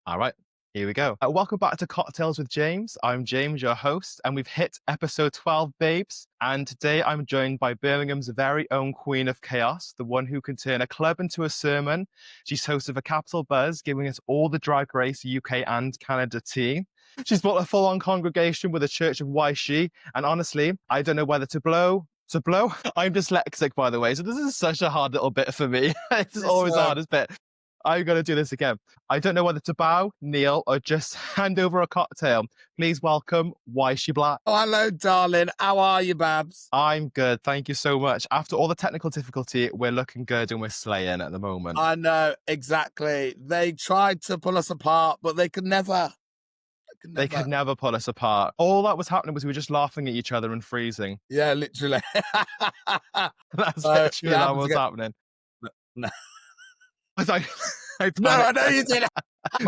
All right, here we go. Welcome back to Cocktails with James. I'm James, your host, and we've hit episode 12, babes. And today I'm joined by Birmingham's very own queen of chaos, the one who can turn a club into a sermon. She's host of a Capital Buzz, giving us all the Drag Race UK and Canada tea. She's built a full-on congregation with the Church of YSHEE, and honestly, I don't know whether to blow. To blow? I'm dyslexic, by the way, so this is such a hard little bit for me. It's always the hardest bit. I'm going to do this again. I don't know whether to bow, kneel, or just hand over a cocktail. Please welcome YSHEE Black. Oh, hello, darling. How are you, Babs? I'm good. Thank you so much. After all the technical difficulty, we're looking good and we're slaying at the moment. I know, exactly. They tried to pull us apart, but they could never. They could never pull us apart. All that was happening was we were just laughing at each other and freezing. Yeah, literally. That's literally that was happening. No. I No, I know you did.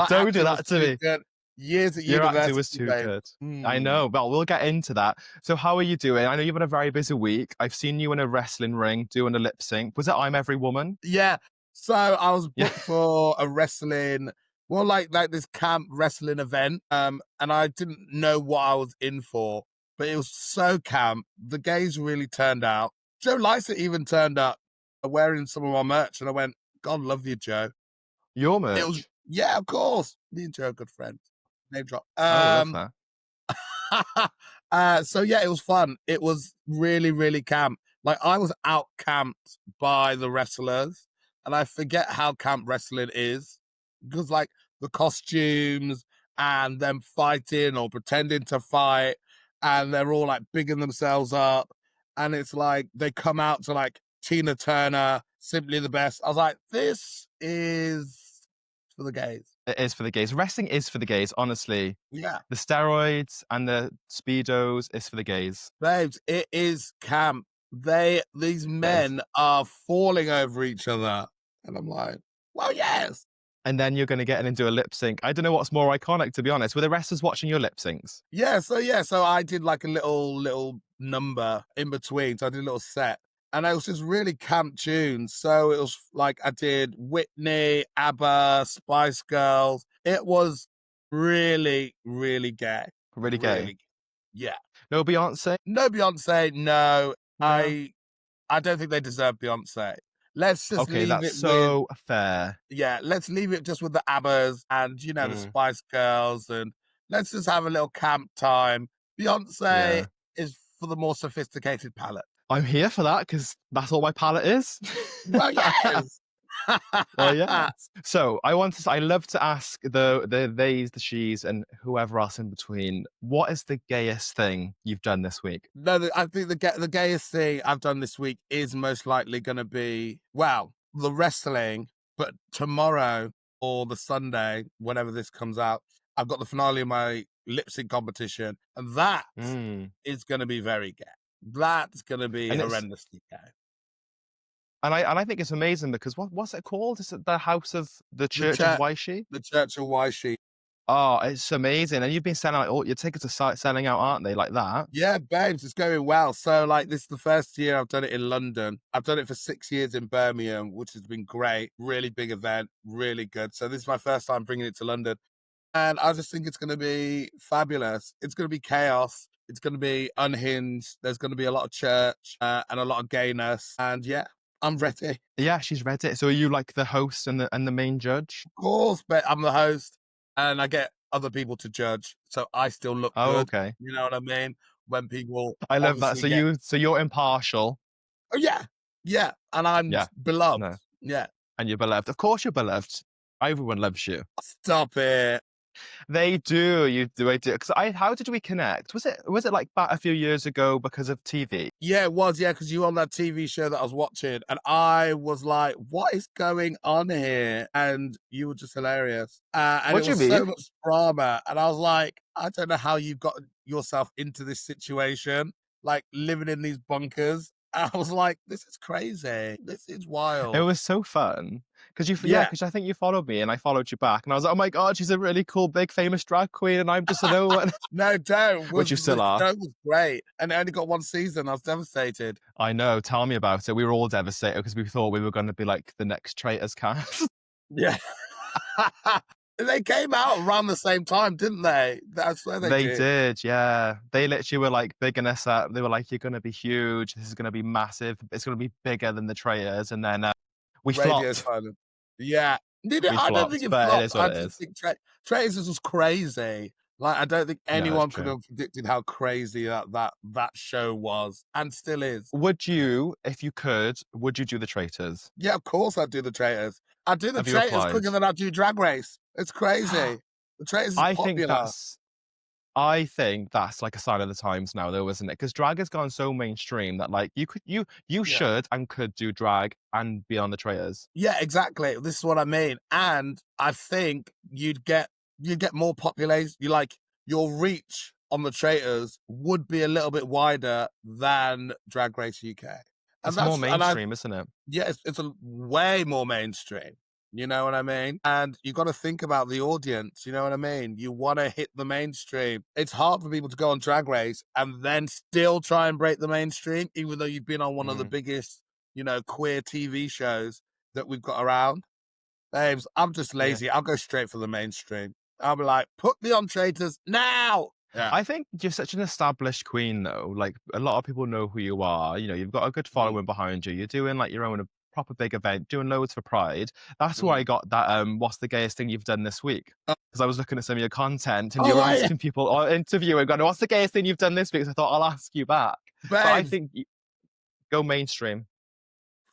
Don't do that to me. Good. Years at Your university, acting was too babe. good. I know, but we'll get into that. So how are you doing? I know you've had a very busy week. I've seen you in a wrestling ring doing a lip sync. Was it I'm Every Woman? Yeah. So I was booked for a wrestling, well, like this camp wrestling event. And I didn't know what I was in for, but it was so camp. The gays really turned out. Joe Lycett even turned up wearing some of my merch, and I went, God love you, Joe. Your merch? It was, yeah, of course. Me and Joe are good friends. Name drop. I love that. So yeah, it was fun. It was really, really camp. Like I was out camped by the wrestlers, and I forget how camp wrestling is because like the costumes and them fighting or pretending to fight, and they're all like bigging themselves up, and it's like they come out to like Tina Turner, Simply the Best. I was like, this is for the gays. It is for the gays. Wrestling is for the gays, honestly. Yeah. The steroids and the speedos is for the gays. Babes, it is camp. These men are falling over each other. And I'm like, well, yes. And then you're going to get in and do a lip sync. I don't know what's more iconic, to be honest. Were the wrestlers watching your lip syncs? Yeah, so I did like a little number in between. So I did a little set. And it was just really camp tunes. So it was like I did Whitney, ABBA, Spice Girls. It was really, really gay. Really gay? Really, yeah. No Beyonce? No Beyonce, no. No. I don't think they deserve Beyonce. Let's just leave that's it so fair. Yeah, let's leave it just with the ABBAs and, you know, the Spice Girls, and let's just have a little camp time. Beyonce is for the more sophisticated palate. I'm here for that because that's all my palate is. Well, yes. Well, yes. So I love to ask the theys, the she's, and whoever else in between, what is the gayest thing you've done this week? No, I think the gayest thing I've done this week is most likely going to be, well, the wrestling, but tomorrow or the Sunday, whenever this comes out, I've got the finale of my lip sync competition, and that is going to be very gay. That's going to be horrendously gay. And I think it's amazing because what's it called? Is it the House of the Church of YSHEE? The Church of YSHEE. Oh, it's amazing. And you've been selling out, all your tickets are selling out, aren't they? Like that? Yeah, babes, it's going well. So like this is the first year I've done it in London. I've done it for 6 years in Birmingham, which has been great. Really big event, really good. So this is my first time bringing it to London. And I just think it's going to be fabulous. It's going to be chaos. It's going to be unhinged. There's going to be a lot of church and a lot of gayness. And yeah, I'm ready. Yeah, she's ready. So are you like the host and the main judge? Of course, but I'm the host and I get other people to judge. So I still look good. Okay. You know what I mean? When people... I love that. So you're impartial. Oh, yeah. Yeah. And I'm beloved. No. Yeah. And you're beloved. Of course you're beloved. Everyone loves you. Stop it. They do. You do. I do. Because how did we connect? Was it like back a few years ago because of TV? Yeah, it was. Yeah, because you were on that TV show that I was watching, and I was like, "What is going on here?" And you were just hilarious. And what do you mean? So much drama, and I was like, "I don't know how you've got yourself into this situation, like living in these bunkers." I was like, "This is crazy. This is wild." It was so fun. Because because I think you followed me and I followed you back. And I was like, oh my God, she's a really cool, big, famous drag queen. And I'm just a no one. No, don't. Which you still are. That was great. And it only got one season. I was devastated. I know. Tell me about it. We were all devastated because we thought we were going to be like the next Traitors cast. Yeah. They came out around the same time, didn't they? I swear they They did. did, yeah. They literally were like bigging us up. They were like, "You're gonna be huge. This is gonna be massive. It's gonna be bigger than the traitors." And then we Radio flopped. silence. Yeah. We I don't think flopped, it but it flopped. is what I it just is. think Traitors was just crazy. Like, I don't think No, that's anyone could true. have predicted how crazy that show was and still is. Would you, if you could, would you do the traitors? Yeah, of course I'd do the Traitors. I'd do the Have you Traitors applied? quicker than I'd do Drag Race. It's crazy. The Traitors is I think popular. that's I think that's like a sign of the times now, though, isn't it? Because drag has gone so mainstream that like you Yeah. should and could do drag and be on the traitors. Yeah, exactly. This is what I mean. And I think you'd get more population. Your reach on the traitors would be a little bit wider than Drag Race UK. And It's more that's and I mainstream, isn't it? yeah, it's a way more mainstream. You know what I mean? And you got to think about the audience. You know what I mean? You want to hit the mainstream. It's hard for people to go on Drag Race and then still try and break the mainstream, even though you've been on one of the Mm, biggest, queer TV shows that we've got around. Babes, I'm just yeah. lazy. I'll go straight for the mainstream. I'll be like, put me on Traitors now. Yeah. I think you're such an established queen, though. Like a lot of people know who you are. You know, you've got a good Mhm, following behind you. You're doing like your own proper big event, doing loads for Pride. That's where mhm. I got that. What's the gayest thing you've done this week? Uh, Because I was looking at some of your content and you oh, were yeah. asking people or interviewing, going, "What's the gayest thing you've done this week?" So I thought I'll ask you back. But I Babes, think go mainstream.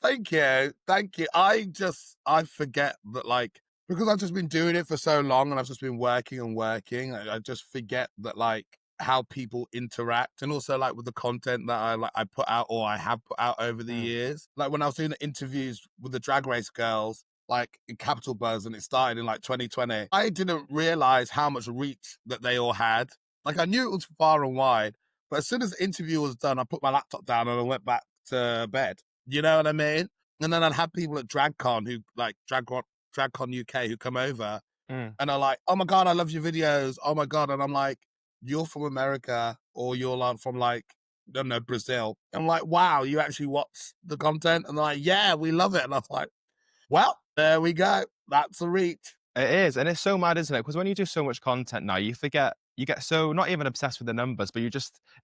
thank you. Thank you. I forget that, like, because I've just been doing it for so long and I've just been working and working, I just forget that, like, how people interact and also, like, with the content that I put out or I have put out over the Mm, years. Like, when I was doing the interviews with the Drag Race girls, like, in Capital Buzz, and it started in, like, 2020, I didn't realize how much reach that they all had. Like, I knew it was far and wide, but as soon as the interview was done, I put my laptop down and I went back to bed. You know what I mean? And then I'd have people at DragCon who like DragCon UK who come over mm. and are like, "Oh my god, I love your videos. Oh my god!" And I'm like, "You're from America or you're like from like I don't know Brazil." I'm like, "Wow, you actually watch the content?" And they're like, "Yeah, we love it." And I was like, "Well, there we go. That's a reach." It is, and it's so mad, isn't it? Because when you do so much content now, you forget, you get so not even obsessed with the numbers, but they're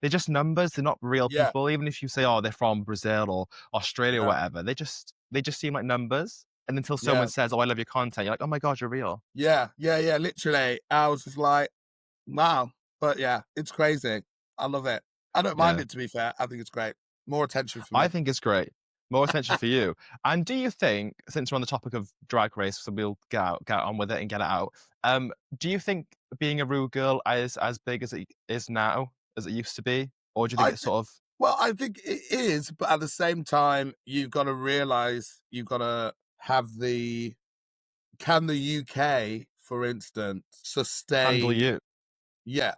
just numbers. They're not real Yeah, people. Even if you say, "Oh, they're from Brazil or Australia or yeah, whatever," they just seem like numbers. And until someone yeah, says, "Oh, I love your content," you're like, "Oh my god, you're real." yeah. Literally, I was just like, "Wow." But yeah, it's crazy. I love it. I don't mind Yeah, it, to be fair. I think it's great. More attention for I me. think it's great. More attention for you. And do you think, since we're on the topic of Drag Race, so we'll get on with it and get it out. Do you think being a Rue girl is as big as it is now as it used to be, or do you think I it's think sort of Well, I think it is, but at the same time, you've got to realize you've got to have can the UK, for instance, handle sustain you? yeah.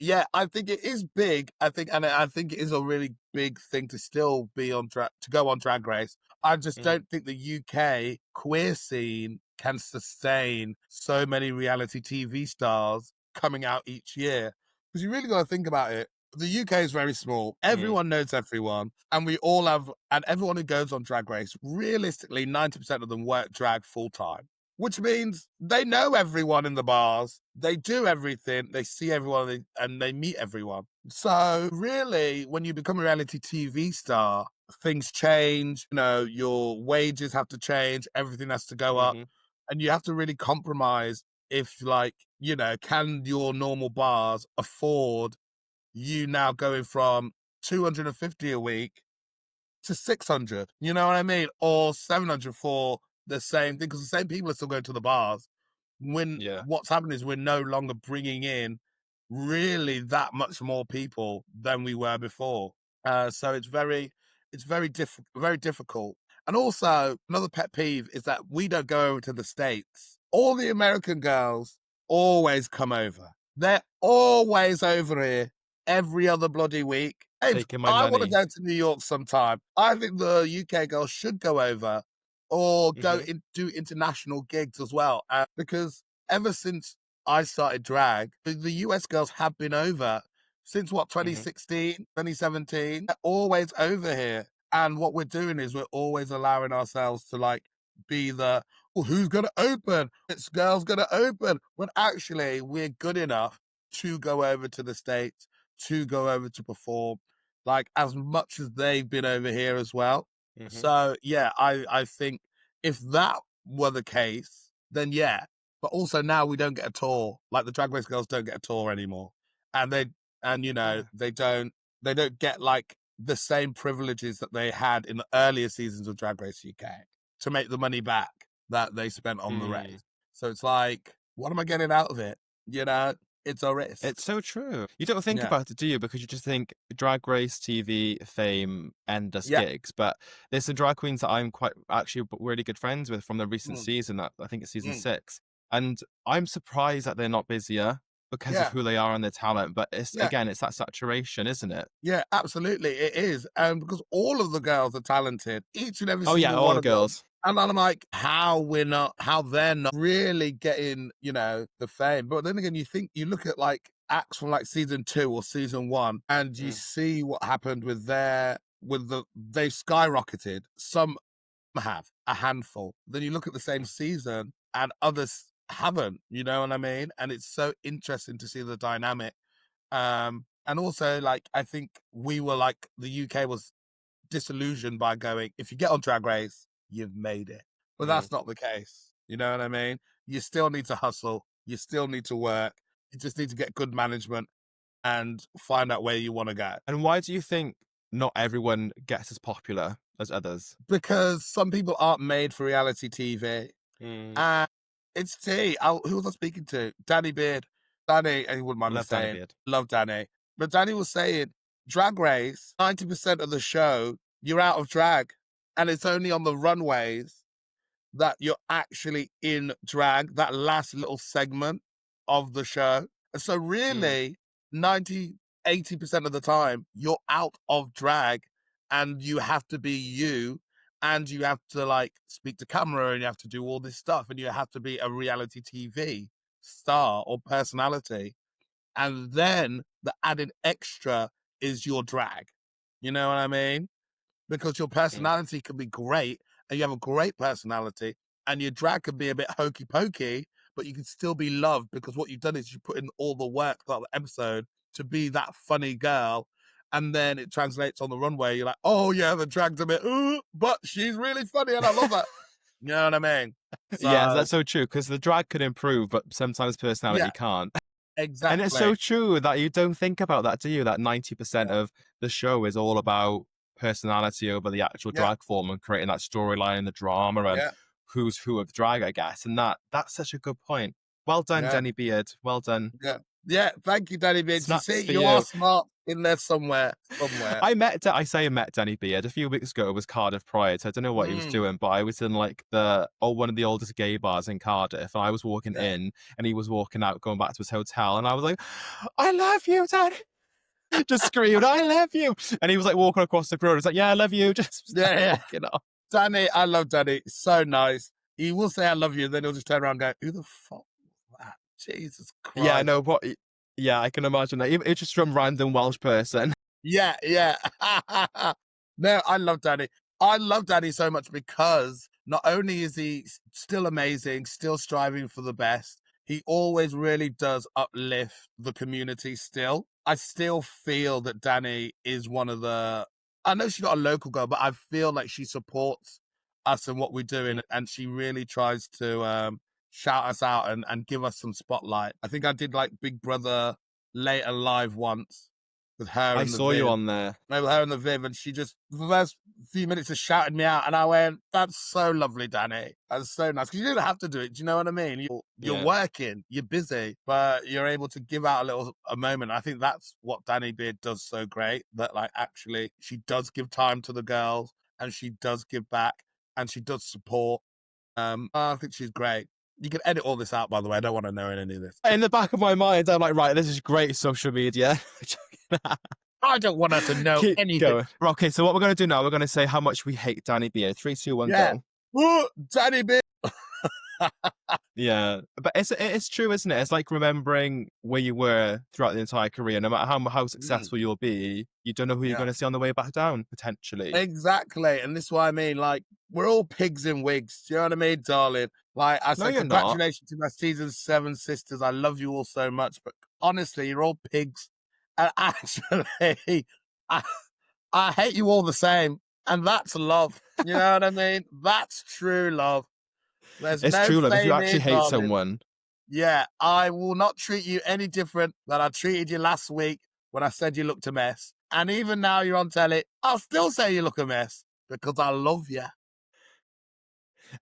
Yeah, I think it is big. I think it is a really big thing to still be on track to go on Drag Race. I just Mm, don't think the UK queer scene can sustain so many reality TV stars coming out each year. Because you really got to think about it. The UK is very small. mm, Everyone knows everyone, and everyone who goes on Drag Race, realistically, 90% of them work drag full time, which means they know everyone in the bars. They do everything. They see everyone and they meet everyone. So really, when you become a reality TV star, things change. Your wages have to change. Everything has to go up. mhm, And you have to really compromise if can your normal bars afford you now going from 250 a week to 600, you know what I mean? Or 700 for the same thing, because the same people are still going to the bars. When yeah. what's happening is we're no longer bringing in really that much more people than we were before. So very difficult. And also, another pet peeve is that we don't go over to the States. All the American girls always come over. They're always over here every other bloody week. Hey, Taking my I want to money. go to New York sometime. I think the UK girls should go over or Mhm, do international gigs as well. Because ever since I started drag, the US girls have been over since what, mhm. 2016, 2017. They're always over here. And what we're doing is we're always allowing ourselves to like be the, well, who's going to open? This girl's going to open. When actually we're good enough to go over to the States, to go over to perform, like as much as they've been over here as well. So yeah, I think if that were the case, then yeah. But also now we don't get a tour. Like the Drag Race girls don't get a tour anymore, and Yeah. they don't get like the same privileges that they had in the earlier seasons of Drag Race UK to make the money back that they spent on the Mm. race. So it's like, what am I getting out of it? You know, it's a risk. It's so true. You don't think Yeah, about it, do you? Because you just think Drag Race, TV, fame, endless yeah, gigs. But there's some drag queens that I'm quite actually really good friends with from the recent mm, season. That I think it's season mm, 6, and I'm surprised that they're not busier because of yeah, who they are and their talent. But it's yeah. again, it's that saturation, isn't it? Yeah, absolutely. It is. And because all of the girls are talented, each and every Oh yeah, single all one the of them. girls. And I'm like, how they're not really getting, the fame. But then again, you look at like acts from like season 2 or season 1, and you Mm, see what happened they've skyrocketed. Some have, a handful. Then you look at the same season and others haven't, you know what I mean? And it's so interesting to see the dynamic, and also, like, I think we were like, the UK was disillusioned by going, if you get on Drag Race, you've made it. But mm. that's not the case. You know what I mean? You still need to hustle. You still need to work. You just need to get good management and find out where you want to go. And why do you think not everyone gets as popular as others? Because some people aren't made for reality TV. Mm. And it's T. Who was I speaking to? Danny Beard. Danny, and he wouldn't mind me Love Danny saying, Beard. love Danny. But Danny was saying, Drag Race, 90% of the show, you're out of drag. And it's only on the runways that you're actually in drag, that last little segment of the show. And so Mm. really, 80% of the time, you're out of drag and you have to be you, and you have to like speak to camera, and you have to do all this stuff, and you have to be a reality TV star or personality. And then the added extra is your drag. You know what I mean? Because your Mm. personality can be great, and you have a great personality, and your drag can be a bit hokey pokey, but you can still be loved because what you've done is you put in all the work throughout the episode to be that funny girl. And then it translates on the runway. You're like, oh yeah, the drag's a bit, ooh, but she's really funny and I love her. You know what I mean? Yes, So that's so true because the drag could improve, but sometimes yeah, personality can't. And it's exactly. so true that you don't think about that, do you? That 90% Yeah, of the show is all about personality over the actual yeah, drag form and creating that storyline and the drama and yeah, who's who of drag, I guess. And that's such a good point. Well done, yeah, Jenny Beard. Well done. yeah. Yeah, thank you, Danny Beard. You Snaps see, for you are you. smart in there somewhere, somewhere. I met Danny Beard a few weeks ago. It was Cardiff Pride. So I don't know what he was Mm, doing, but I was in like one of the oldest gay bars in Cardiff. And I was walking yeah. in and he was walking out, going back to his hotel. And I was like, I love you, Danny. Just screamed, I love you. And he was like walking across the road. It's like, yeah, I love you. Just Yeah, yeah. walking off. Danny, I love Danny. So nice. He will say I love you, then he'll just turn around and go, who the fuck was that? Jesus Yeah, I Christ. know what. Yeah, I can imagine that. It's just some random Welsh person. Yeah, yeah. No, I love Danny. I love Danny so much because not only is he still amazing, still striving for the best, he always really does uplift the community still. I still feel that Danny is one of the, I know she's not a local girl, but I feel like she supports us and what we're doing, and she really tries to shout us out and give us some spotlight. I think I did like Big Brother later live once with her I and the saw you Viv. on there. With her and the Viv, and she just, for the first few minutes, just shouted me out, and I went, "That's so lovely, Danny. That's so nice." Because you didn't have to do it. Do you know what I mean? You're Yeah. working, you're busy, but you're able to give out a moment. I think that's what Danny Beard does so great. That like actually, she does give time to the girls, and she does give back, and she does support. I think she's great. You can edit all this out, by the way. I don't want to know any of this. In the back of my mind, I'm like, right, this is great social media. I don't want her to know Keep anything. going. Okay, so what we're going to do now, we're going to say how much we hate Danny Beard. 3, 2, 1, Yeah. go. Ooh, Danny Beard. Yeah, but it's true, isn't it? It's like remembering where you were throughout the entire career. No matter how Mm, successful you'll be, you don't know who you're yeah. going to see on the way back down, potentially. Exactly. And this is what I mean. Like, we're all pigs in wigs. Do you know what I mean, darling? Like I No, said, you're not. congratulations to my season 7 sisters. I love you all so much, but honestly, you're all pigs. And actually, I, I hate you all the same. And that's love. You know what I mean? That's true love. There's It's no true love. If you fame actually here, hate darling. someone, Yeah, I will not treat you any different than I treated you last week when I said you looked a mess. And even now you're on telly, I'll still say you look a mess because I love you.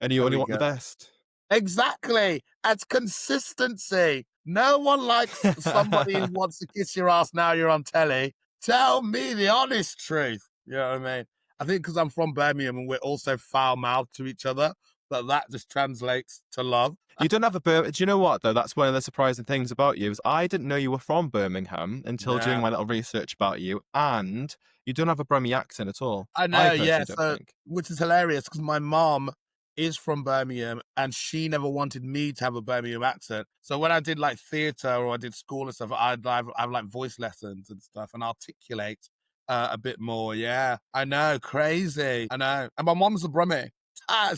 and you There only we want the go. best. Exactly. It's consistency. No one likes somebody who wants to kiss your ass now you're on telly. Tell me the honest truth. You know what I mean? I think because I'm from Birmingham and we're also foul mouthed to each other, that just translates to love. You don't have a Do you know what though? That's one of the surprising things about you is I didn't know you were from Birmingham until doing Yeah. my little research about you, and you don't have a Brummie accent at all. I I know, yeah. personally don't So, think. which is hilarious because my mom is from Birmingham and she never wanted me to have a Birmingham accent. So when I did like theatre or I did school and stuff, have like voice lessons and stuff and articulate a bit more. Yeah, I know, crazy. I know. And my mom's a Brummie.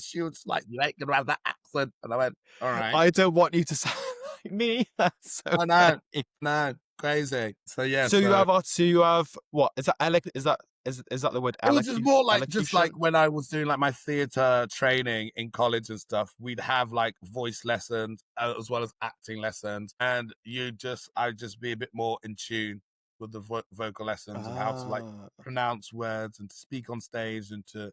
She was like, "You ain't gonna have that accent," and I went, "All right." I don't want you to sound like me. That's so I know, funny. no, crazy. So yeah, So you have what? Is that is that the word it was just more like just like elocution? when I was doing like my theatre training in college and stuff, we'd have like voice lessons as well as acting lessons, and I'd just be a bit more in tune with the vocal lessons and how to like Ah. pronounce words and to speak on stage and to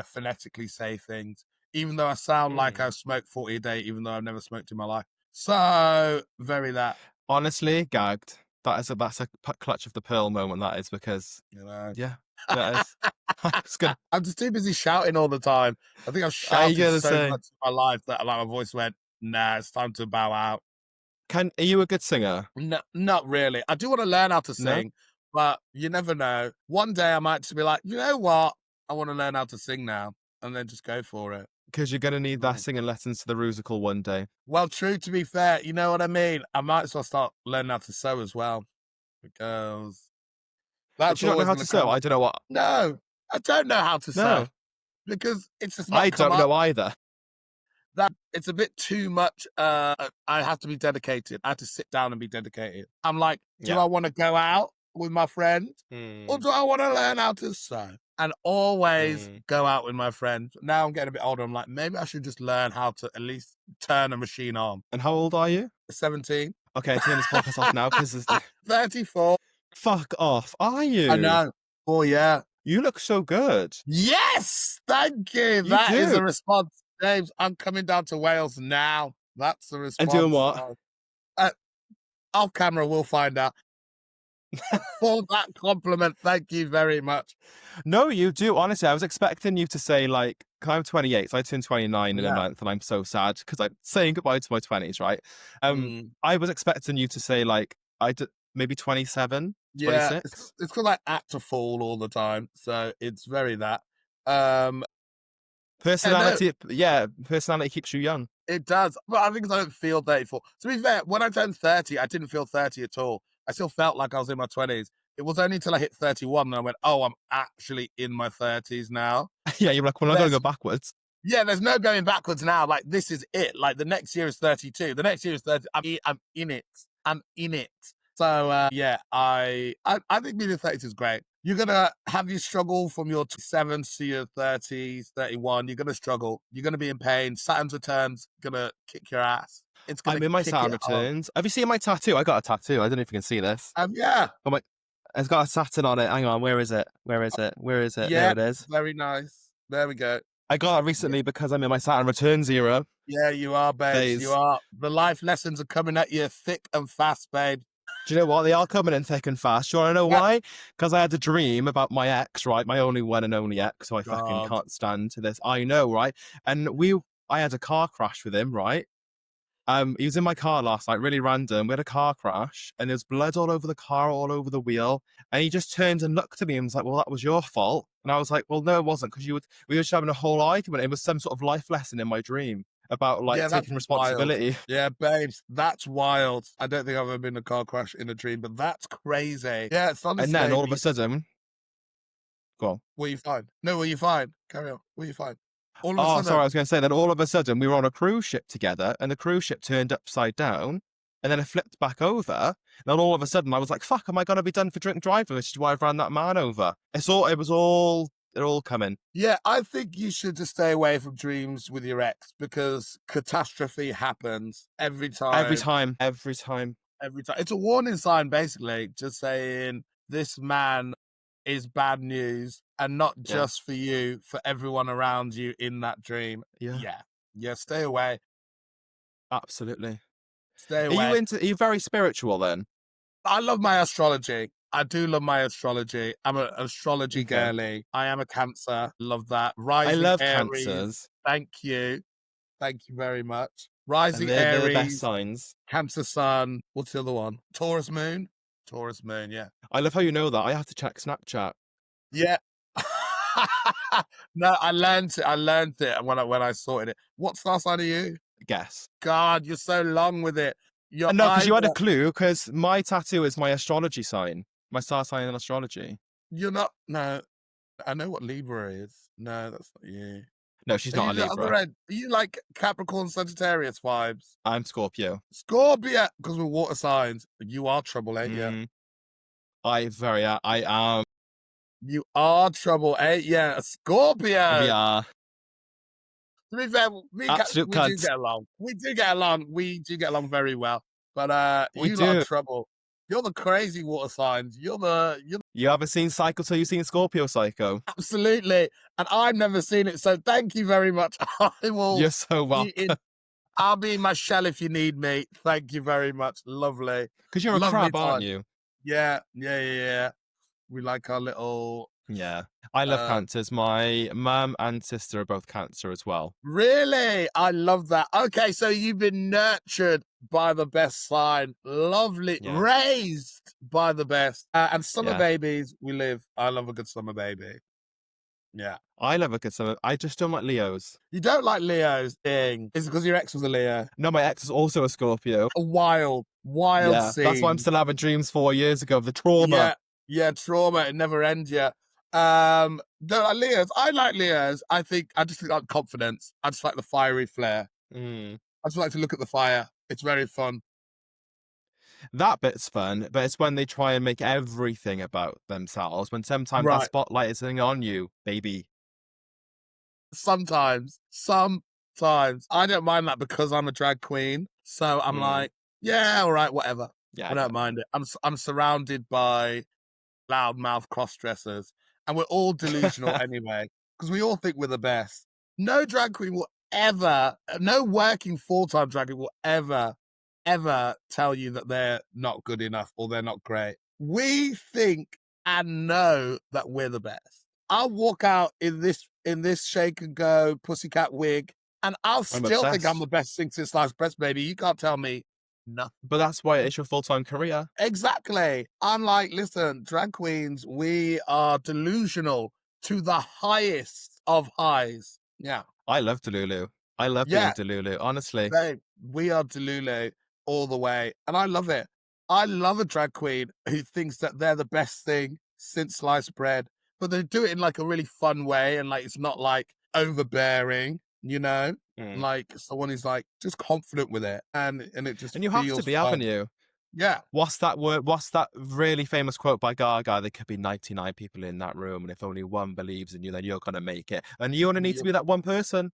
phonetically say things, even though I sound like I Mm. smoke 40 a day, even though I've never smoked in my life. So very that Honestly, gagged. That's a clutch of the pearl moment. That is because you know. yeah, that is. I was gonna. I'm just too busy shouting all the time. I think I've I shouted gotta so say, much in my life that like my voice went, nah, it's time to bow out. are you a good singer? No, not really. I do want to learn how to No, sing, but you never know. One day I might just be like, you know what? I want to learn how to sing now, and then just go for it. because you're gonna need that Right. singing lessons to the Rusical one day. Well, true to be fair, you know what I mean? I might as well start learning how to sew as well, because Do that's you not know always how going to to come sew? I up. don't know what. No, I don't know how to sew No, because it's just I not come don't up. know either. That it's a bit too much. I have to be dedicated. I have to sit down and be dedicated. I'm like, do Yeah. I want to go out with my friend or Mm, do I want to learn how to sew? And always mm. go out with my friends. Now I'm getting a bit older. I'm like, maybe I should just learn how to at least turn a machine on. And how old are you? 17, Okay, turn this podcast off now because 34. fuck off. Are I you? know. Oh yeah. You look so good. Yes, thank you. You That is do. a response, James. I'm coming down to Wales now. That's the And doing response. what? Uh, Off camera, we'll find out. For that compliment, thank you very much. No, you do. Honestly, I was expecting you to say like, 'cause I'm 28, so I turn 29 in a Yeah. month, and I'm so sad because I'm saying goodbye to my 20s, right? Mm. I was expecting you to say like, maybe 27, Yeah, 26. it's because I act a fool all the time, so it's very that. Um, yeah, no, Personality, yeah, personality keeps you young. it does. But I think 'cause I don't feel 34. To be fair, when I turned 30, I didn't feel 30 at all. I still felt like I was in my 20s. It was only until I hit 31 that I went, oh, I'm actually in my 30s now. Yeah, you're like, well, I'm not gonna There's go backwards. Yeah, there's no going backwards now. Like this is it. Like the next year is 32. The next year is 30. I'm in it. I'm in it. So yeah, I think being in 30s is great. You're gonna have your struggle from your 27s to your 30s, 31. You're gonna struggle. You're gonna be in pain. Saturn's returns gonna kick your ass. It's gonna I'm in my kick it Saturn hard. returns. Have you seen my tattoo? I got a tattoo. I don't know if you can see this. Yeah, Oh my, it's got a Saturn on it. Hang on, where is it? Where is it? Where is it? There yeah, it is. very nice. There we go. I got it recently because I'm in my Saturn returns era Yeah, you are, babes. You phase. are. The life lessons are coming at you thick and fast, babe. Do you know what? They are coming in thick and fast. Do you want to know Yeah. why? Because I had a dream about my ex, right? My only one and only ex, so I fucking God. can't stand this. I know, right? And I had a car crash with him, right? He was in my car last night, really random. We had a car crash, and there's blood all over the car, all over the wheel. And he just turned and looked at me and was like, "Well, that was your fault." And I was like, "Well, no, it wasn't, because we were just having a whole argument. It was some sort of life lesson in my dream about like Yeah, that's taking wild. responsibility." Yeah, babes, that's wild. I don't think I've ever been in a car crash in a dream, but that's crazy. Yeah, it's And then all of honestly. a sudden, go on. Were you fine? No, were you fine? Carry on. Were you fine? All of a Oh, sudden, sorry, I was going to say that all of a sudden we were on a cruise ship together and the cruise ship turned upside down and then it flipped back over. And then all of a sudden I was like, fuck, am I going to be done for drink driving? Which is why I ran that man over. It all coming. yeah, I think you should just stay away from dreams with your ex because catastrophe happens every Every time. time. Every time. Every time. It's a warning sign, basically, just saying this man is bad news and not Yeah. just for you, for everyone around you in that dream. Yeah. Yeah, stay away. Absolutely. Stay Are away. you very spiritual then? I love my astrology. I do love my astrology. I'm an astrology Okay. girly. I am a Cancer. Love that. I Rising love Aries. Cancers. Thank you. Thank you very much. And Rising they're the best Aries, signs. Cancer Sun. What's the other one? Taurus Moon. Taurus Moon, yeah. I love how you know that. I have to check Snapchat. Yeah. No, I learned it when I sorted it. What star sign are you? Guess. God, you're so long with it. Your No, because you had a eyes clue, because my tattoo is my astrology sign. My star sign in astrology. You're not. No, I know what Libra is. No, that's not you. No, she's Are not a you the other Libra. end? Are you like Capricorn Sagittarius vibes? I'm Scorpio. Scorpio, because we're water signs. You are trouble, ain't you? I am. You are trouble, ain't you? A Scorpio. We are. To be fair, me and Absolute we do cunts. get along. We do get along. We do get along very well. But We you lot do. are trouble. You're the crazy water signs. You haven't seen Psycho till you've seen Scorpio Psycho. Absolutely. And I've never seen it, so thank you very much. I will. You're so welcome. I'll be in my shell if you need me. Thank you very much. Lovely. Because you're a Lovely crab, time. aren't you? Yeah. We like our little. Yeah. I love Cancers. My mum and sister are both Cancer as well. Really? I love that. Okay, so you've been nurtured by the best sign. Lovely. Yeah. Raised by the best. And summer Yeah. babies, we live. I love a good summer baby. Yeah. I love a good summer. I just don't like Leos. You don't like Leos, ding. Is it because your ex was a Leo? No, my ex is also a Scorpio. A wild Yeah, scene. that's why I'm still having dreams 4 years ago of the trauma. Yeah, trauma. It never ends, yeah. Don't like Leos. I like Leos. I just think like confidence. I just like the fiery flair. I just like to look at the fire. It's very fun. That bit's fun, but it's when they try and make everything about themselves, when sometimes Right. that spotlight isn't on you, baby. Sometimes. I don't mind that because I'm a drag queen. So I'm like, yeah, all right, whatever. Yeah, I don't mind it. I'm surrounded by loudmouth cross-dressers, and we're all delusional anyway, because we all think we're the best. No drag queen will ever, no working full-time drag queen will ever tell you that they're not good enough or they're not great. We think and know that we're the best. I'll walk out in this shake and go pussycat wig, and I'll still think I'm the best thing since sliced breast, baby. You can't tell me nothing. But that's why it's your full-time career. Exactly. I'm like, listen, drag queens, we are delusional to the highest of highs. Yeah. I love Delulu. I love being Delulu, honestly. Babe, we are Delulu all the way. And I love it. I love a drag queen who thinks that they're the best thing since sliced bread, but they do it in like a really fun way. And like, it's not like overbearing, you know? Like someone who's like just confident with it. And it just And you have to be, fun. haven't you? Yeah. What's that really famous quote by Gaga? There could be 99 people in that room, and if only one believes in you, then you're going to make it. And you only need to be that one person.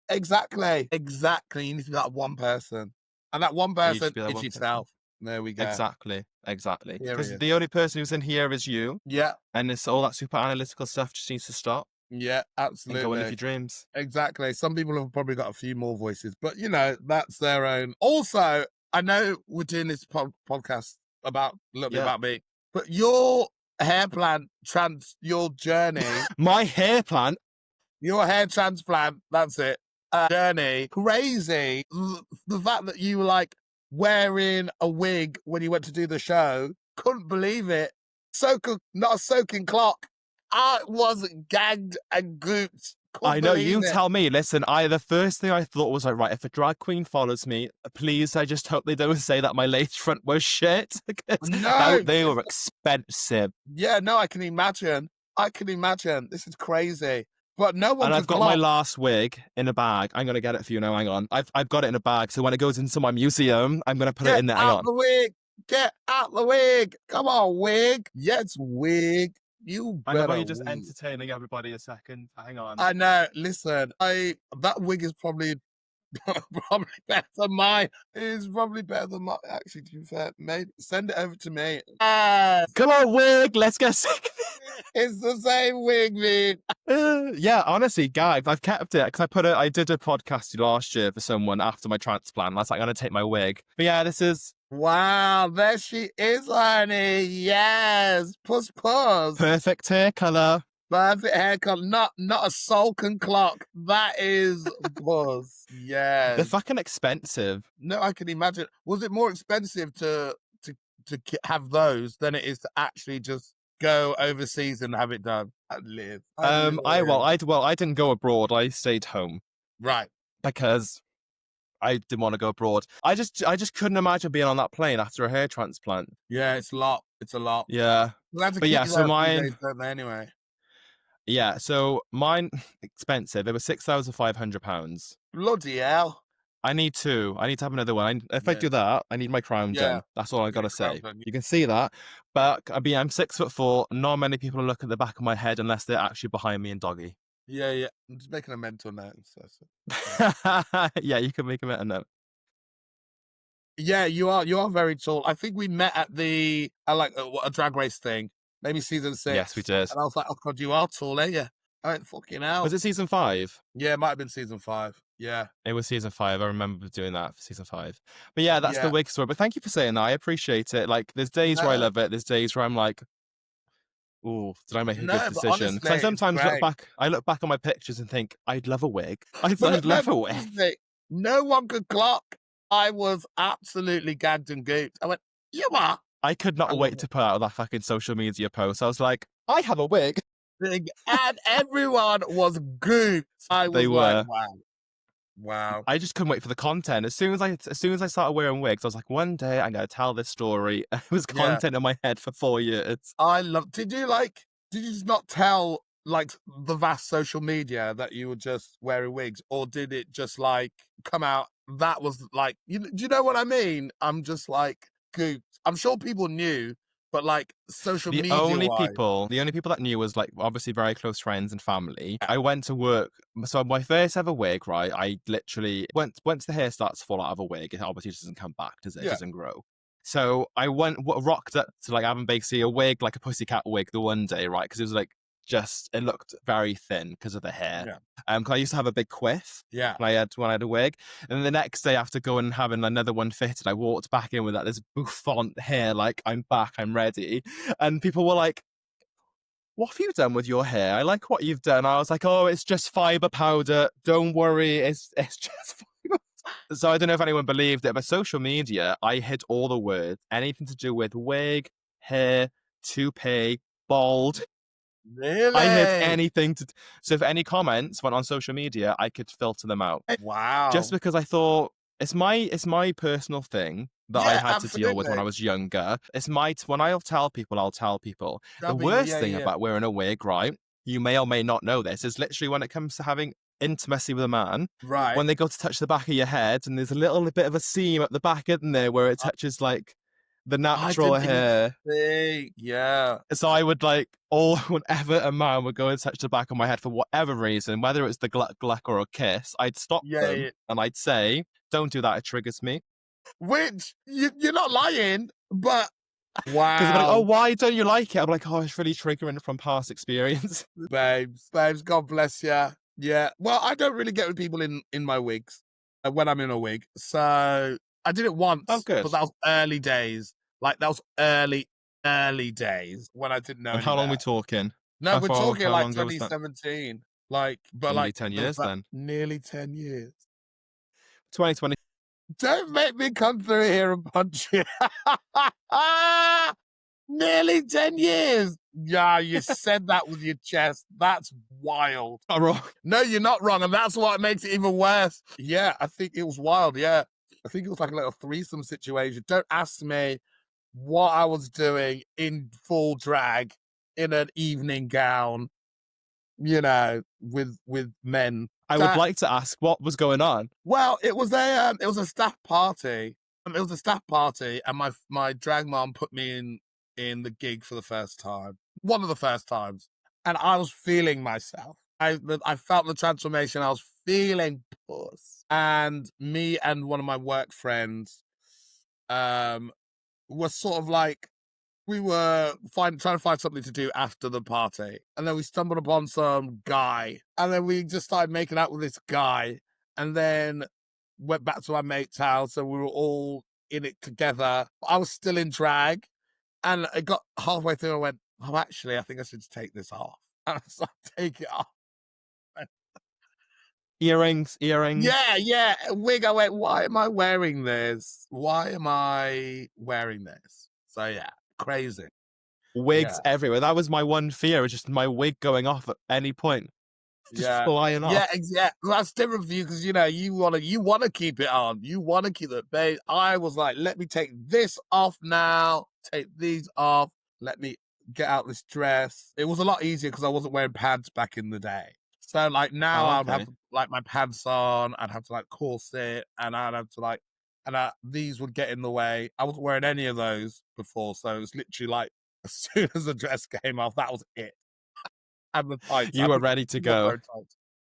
Exactly. You need to be that one person. And that one person is yourself. There we go. Exactly. Because the only person who's in here is you. Yeah. And it's all that super analytical stuff just needs to stop. Yeah, absolutely. And go in with your dreams. Exactly. Some people have probably got a few more voices, but you know, that's their own. Also, I know we're doing this podcast about a little bit about me, but your hair plant your journey. My hair plant? Your hair transplant, that's it. Journey. Crazy. The fact that you were like wearing a wig when you went to do the show. Couldn't believe it. Not a soaking clock. I was gagged and gooped. I know, you tell me. Listen, the first thing I thought was like, right, if a drag queen follows me, please, I just hope they don't say that my lace front was shit. No. They were expensive. Yeah, no, I can imagine. This is crazy. But no one And could I've got my clock. last wig in a bag. I'm gonna get it for you now. Hang on. I've got it in a bag. So when it goes into my museum, I'm gonna put it Get in there. Hang out on. the wig. Get out the wig. Come on, wig. Yes, wig. You I love how better you're just wig. entertaining everybody a second. Hang on. I know. Listen, that wig is probably probably better than mine. It's probably better than mine. Actually, to be fair, maybe send it over to me. Yes. Come on, wig. Let's get sick. It's the same wig, man. Yeah, honestly, Gags, I've kept it because I did a podcast last year for someone after my transplant. I was like, I'm gonna take my wig. But yeah, this is Wow, there she is, honey. Yes, puss. perfect hair color. Perfect haircut. Not a soul can clock. That is puss. They're Yes. fucking expensive. No, I can imagine. Was it more expensive to have those than it is to actually just go overseas and have it done? I'd live. I didn't go abroad. I stayed home Right. because I didn't want to go abroad. I just couldn't imagine being on that plane after a hair transplant. Yeah, it's a lot. It's a lot. Yeah. They have to But keep yeah, you so there a few mine, days, don't they, anyway? yeah, so mine expensive. It was £6,500. Bloody hell. I need two. I need to have another one. If I Yeah. do that, I need my crown Yeah. done. That's all I Get gotta your crown say. done. You can see that, but I'm 6'4". Not many people look at the back of my head unless they're actually behind me in doggy. Yeah. I'm just making a mental note. Yeah, you can make a better note. Yeah, you are very tall. I think we met at the a drag race thing, maybe season 6. Yes, we did. And I was like, oh god, you are tall, ain't you? I went, fucking hell. Was it season 5? Yeah, it might have been season 5. Yeah. It was season 5. I remember doing that for season 5. But yeah, that's the Yeah. wig story. But thank you for saying that. I appreciate it. Like, there's days where I No. love it. There's days where I'm like, "Ooh, did I make a No, good but decision?" Because I honestly, it's sometimes great. look back on my pictures and think, I'd love a wig. I'd But love a no, wig. honestly, no one could clock. I was absolutely gagged and gooped. I went, you are? I could I not love wait it. to put out that fucking social media post. I was like, I have a wig. And everyone was gooped. I was They like, were. wow. I just couldn't wait for the content. As soon as I started wearing wigs, I was like, one day I'm gonna tell this story. It was Yeah. content in my head for 4 years. Did you just not tell like the vast social media that you were just wearing wigs, or did it just like come out that was like, do you know what I mean? I'm just like gooped. I'm sure people knew, but like social The media only wise, people that knew was like obviously very close friends and family. I went to work. So my first ever wig, right? I literally once the hair starts to fall out of a wig, it obviously doesn't come back, does it? It Yeah. doesn't grow. So I rocked up to like having basically a wig, like a pussycat wig, the one day, right? Because it was like it looked very thin because of the hair. Yeah. 'Cause I used to have a big quiff Yeah. when I had a wig, and the next day after going and having another one fitted, I walked back in with this bouffant hair, like I'm back, I'm ready, and people were like, "What have you done with your hair? I like what you've done." I was like, "Oh, it's just fiber powder. Don't worry, it's just fiber." So I don't know if anyone believed it, but social media, I hid all the words, anything to do with wig, hair, toupee, bald. Really? I hid anything so if any comments went on social media, I could filter them out. Wow. Just because I thought it's my personal thing that I Yeah, had to deal with when I absolutely. was younger. When I'll tell people, I'll tell people. The worst thing about wearing a wig, right? You may or may not know this, is literally when it comes to having intimacy with a man, Right. when they go to touch the back of your head and there's a little bit of a seam at the back, isn't there, where it touches like the natural hair. Yeah. So I would like, whenever a man would go and touch the back of my head for whatever reason, whether it's the gluck gluck or a kiss, I'd stop them Yeah. and I'd say, "Don't do that, it triggers me." Which you're not lying, but Because they're like, "Oh, wow. why don't you like it?" I'm like, "Oh, it's really triggering from past experience." Babes, God bless ya. Yeah. Well, I don't really get with people in my wigs when I'm in a wig. So I did it once, Oh, good. but that was early days. Like that was early days when I didn't know. And any how long are we better. talking? No, How we're far- talking how like long ago was that? 2017. Like, but Nearly like 10 there was years that- then. Nearly 10 years. 2020. Don't make me come through here and punch you. Nearly 10 years. Yeah, you said that with your chest. That's wild. I'm wrong. No, you're not wrong. And that's what makes it even worse. Yeah, I think it was wild. Yeah. I think it was like a little threesome situation. Don't ask me what I was doing in full drag in an evening gown with men. I would like to ask what was going on. Well, it was a staff party. It was a staff party, and my drag mom put me in the gig for the first time, one of the first times, and I was feeling myself. I felt the transformation. I was feeling puss, and me and one of my work friends, was sort of like we were trying to find something to do after the party, and then we stumbled upon some guy, and then we just started making out with this guy, and then went back to our mate's house, and we were all in it together. I was still in drag, and I got halfway through, I went, "Oh, actually, I think I should take this off." And I started taking it off. Earrings. Yeah, wig. I went, "Why am I wearing this? Why am I wearing this?" So yeah, crazy. Wigs Yeah. everywhere. That was my one fear, was just my wig going off at any point. Just flying off. Yeah. That's different for you because you wanna keep it on. You wanna keep it, babe. I was like, let me take this off now. Take these off. Let me get out this dress. It was a lot easier because I wasn't wearing pants back in the day. So like now Oh, I'd have okay. like my pants on. I'd have to like corset, and I'd have to like, and these would get in the way. I wasn't wearing any of those before, so it was literally like as soon as the dress came off, that was it. And the tights. You were ready to go.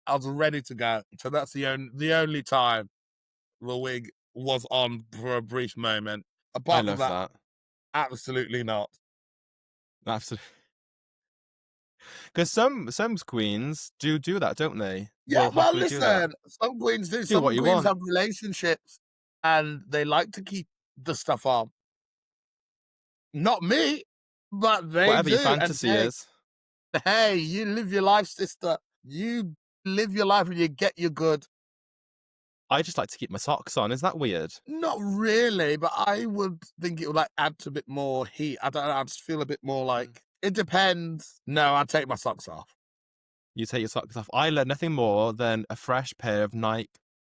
I was ready to go. So that's the only time the wig was on for a brief moment. I Apart from love that, that. absolutely not. Absolutely. Because some queens do that, don't they? Yeah, Will well, happily do that. listen, some queens do. Do what Some you queens want. have relationships and they like to keep the stuff on. Not me, but they Whatever your do. And fantasy is. hey, you live your life, sister. You live your life and you get your good. I just like to keep my socks on. Is that weird? Not really, but I would think it would like add to a bit more heat. I don't know. I just feel a bit more like it depends. No, I'd take my socks off. You take your socks off. I love nothing more than a fresh pair of Nike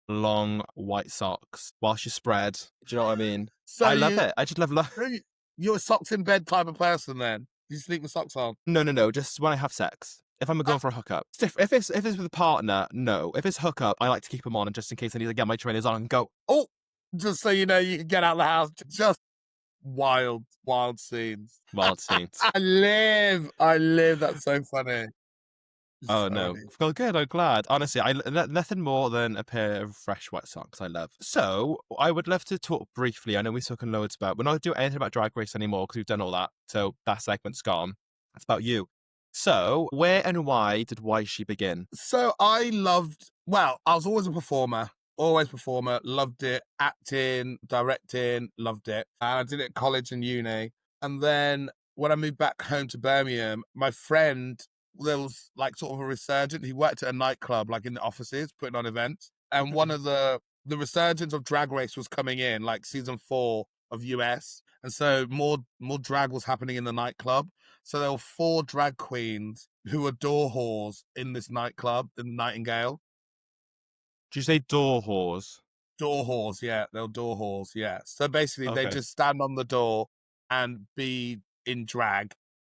long white socks whilst you spread. Do you know what I mean? So I love it. I just love. you're a socks in bed type of person then. You sleep with socks on. No. Just when I have sex. If I'm going for a hookup, if it's with a partner, no. If it's hookup, I like to keep them on, and just in case I need to get my trainers on and go. Oh, just so you know, you can get out of the house. Just wild scenes. Wild scenes. I live. That's so funny. Oh no! Funny. Well, good. I'm glad. Honestly, nothing more than a pair of fresh white socks. I love. So I would love to talk briefly. I know we've spoken loads about. We're not doing anything about Drag Race anymore because we've done all that. So that segment's gone. It's about you. So where and why did YSHEE begin? So I was always a performer. Always performer. Loved it. Acting, directing, loved it. And I did it at college and uni. And then when I moved back home to Birmingham, my friend, there was like sort of a resurgence. He worked at a nightclub, like in the offices, putting on events. And one of the resurgence of Drag Race was coming in, like season 4 of US. And so more drag was happening in the nightclub. So there were 4 drag queens who were door whores in this nightclub in Nightingale. Did you say door whores? Door whores, yeah. They were door whores, yeah. So basically they just stand on the door and be in drag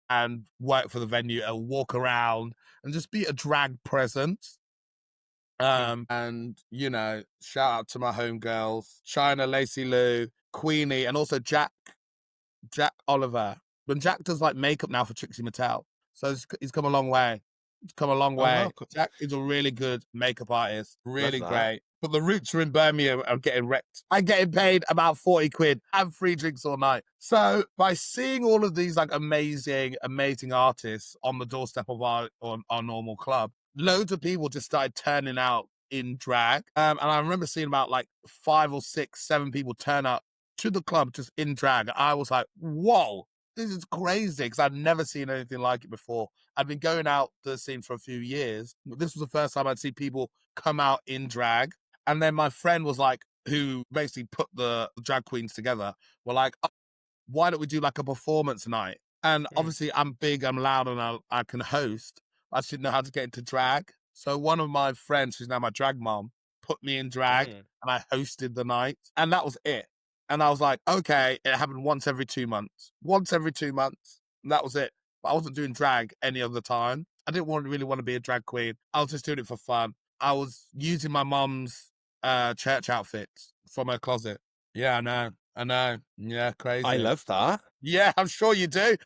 and work for the venue and walk around and just be a drag presence. And shout out to my homegirls, China, Lacey Lou, Queenie, and also Jack Oliver. When Jack does like makeup now for Trixie Mattel, so he's come a long way. He's come a long way. Wow. Jack is a really good makeup artist, really Love that. great. But the roots are in Birmingham. I'm getting wrecked. I'm getting paid about 40 quid and free drinks all night. So by seeing all of these like amazing artists on the doorstep of our normal club, loads of people just started turning out in drag. And I remember seeing about like 5 or 6, 7 people turn up to the club just in drag. I was like, whoa, this is crazy because I'd never seen anything like it before. I'd been going out to the scene for a few years. This was the first time I'd see people come out in drag. And then my friend was like, who basically put the drag queens together, were like, oh, why don't we do like a performance night? And obviously I'm big, I'm loud, and I can host. I just didn't know how to get into drag. So one of my friends, who's now my drag mom, put me in drag and I hosted the night. And that was it. And I was like, okay, it happened once every 2 months. And that was it. But I wasn't doing drag any other time. I didn't really want to be a drag queen. I was just doing it for fun. I was using my mom's church outfits from her closet. Yeah, I know. I know. Yeah, I crazy. love that. Yeah, I'm sure you do.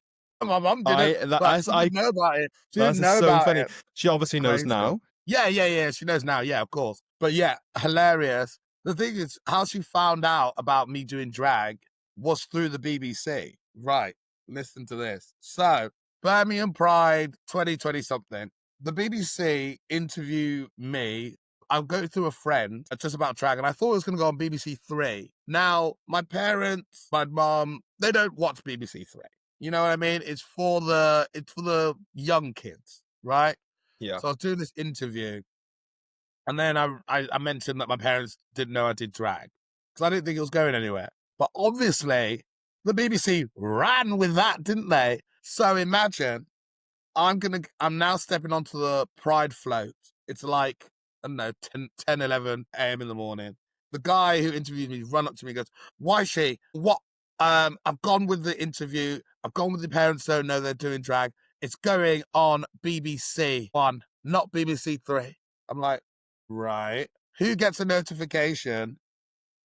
My mom didn't, but she I didn't know about it. She That's didn't just know so about funny. it. She obviously knows Crazy. now. Yeah. She knows now. Yeah, of course. But yeah, hilarious. The thing is, how she found out about me doing drag was through the BBC. Right. Listen to this. So, Birmingham Pride 2020 something. The BBC interview me. I'm going through a friend just about drag, and I thought it was going to go on BBC Three. Now, my parents, my mom, they don't watch BBC Three. You know what I mean? It's for the young kids, right? Yeah. So I was doing this interview, and then I mentioned that my parents didn't know I did drag because I didn't think it was going anywhere. But obviously, the BBC ran with that, didn't they? So imagine I'm now stepping onto the Pride float. It's like, I don't know, 10 11 a.m. in the morning. The guy who interviewed me run up to me and goes, YSHEE, what? I've gone with the interview. I've gone with the parents don't know they're doing drag. It's going on BBC One, not BBC Three. I'm like, right. Who gets a notification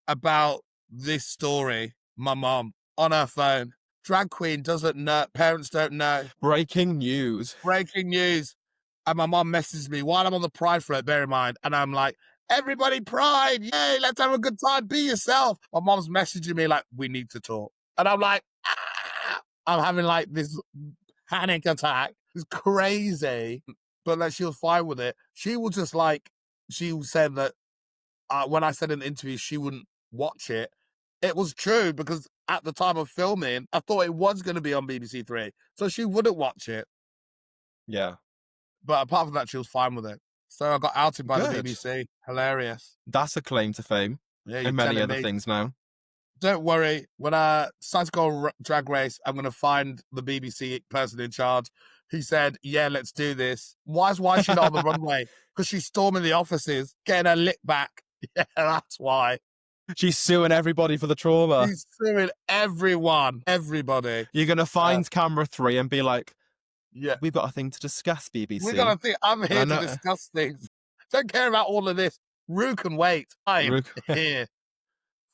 about this story? My mom on her phone. Drag queen doesn't know, parents don't know. Breaking news. Breaking news. And my mom messaged me while I'm on the Pride float, bear in mind. And I'm like, everybody Pride, yay, let's have a good time, be yourself. My mom's messaging me like, we need to talk. And I'm like, ah! I'm having like this panic attack. It's crazy. But like, she was fine with it. She was just like, she said that when I said in the interview she wouldn't watch it, it was true because at the time of filming, I thought it was going to be on BBC Three. So she wouldn't watch it. Yeah. But apart from that, she was fine with it. So I got outed by the Good. BBC. Hilarious. That's a claim to fame. Yeah, you're And many telling other me. things now. Don't worry. When I decide to go on Drag Race, I'm going to find the BBC person in charge who said, yeah, let's do this. Why is she not on the runway? Because she's storming the offices, getting her lick back. Yeah, that's why. She's suing everybody for the trauma. She's suing everyone. Everybody. You're going to find camera 3 and be like, Yeah. we've got a thing to discuss, BBC. We're going to think, I'm here to discuss things. Don't care about all of this. Rue can wait. I'm here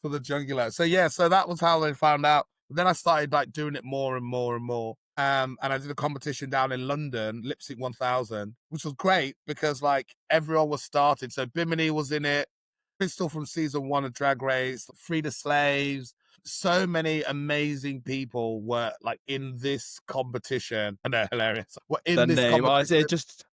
for the jugular. So yeah, so that was how they found out. But then I started like doing it more and more and more. And I did a competition down in London, Lip Sync 1000, which was great because like everyone was started. So Bimini was in it, Crystal from season 1 of Drag Race, Frida Slaves. So many amazing people were like in this competition. And they're hilarious. Were in the this name. competition. It just...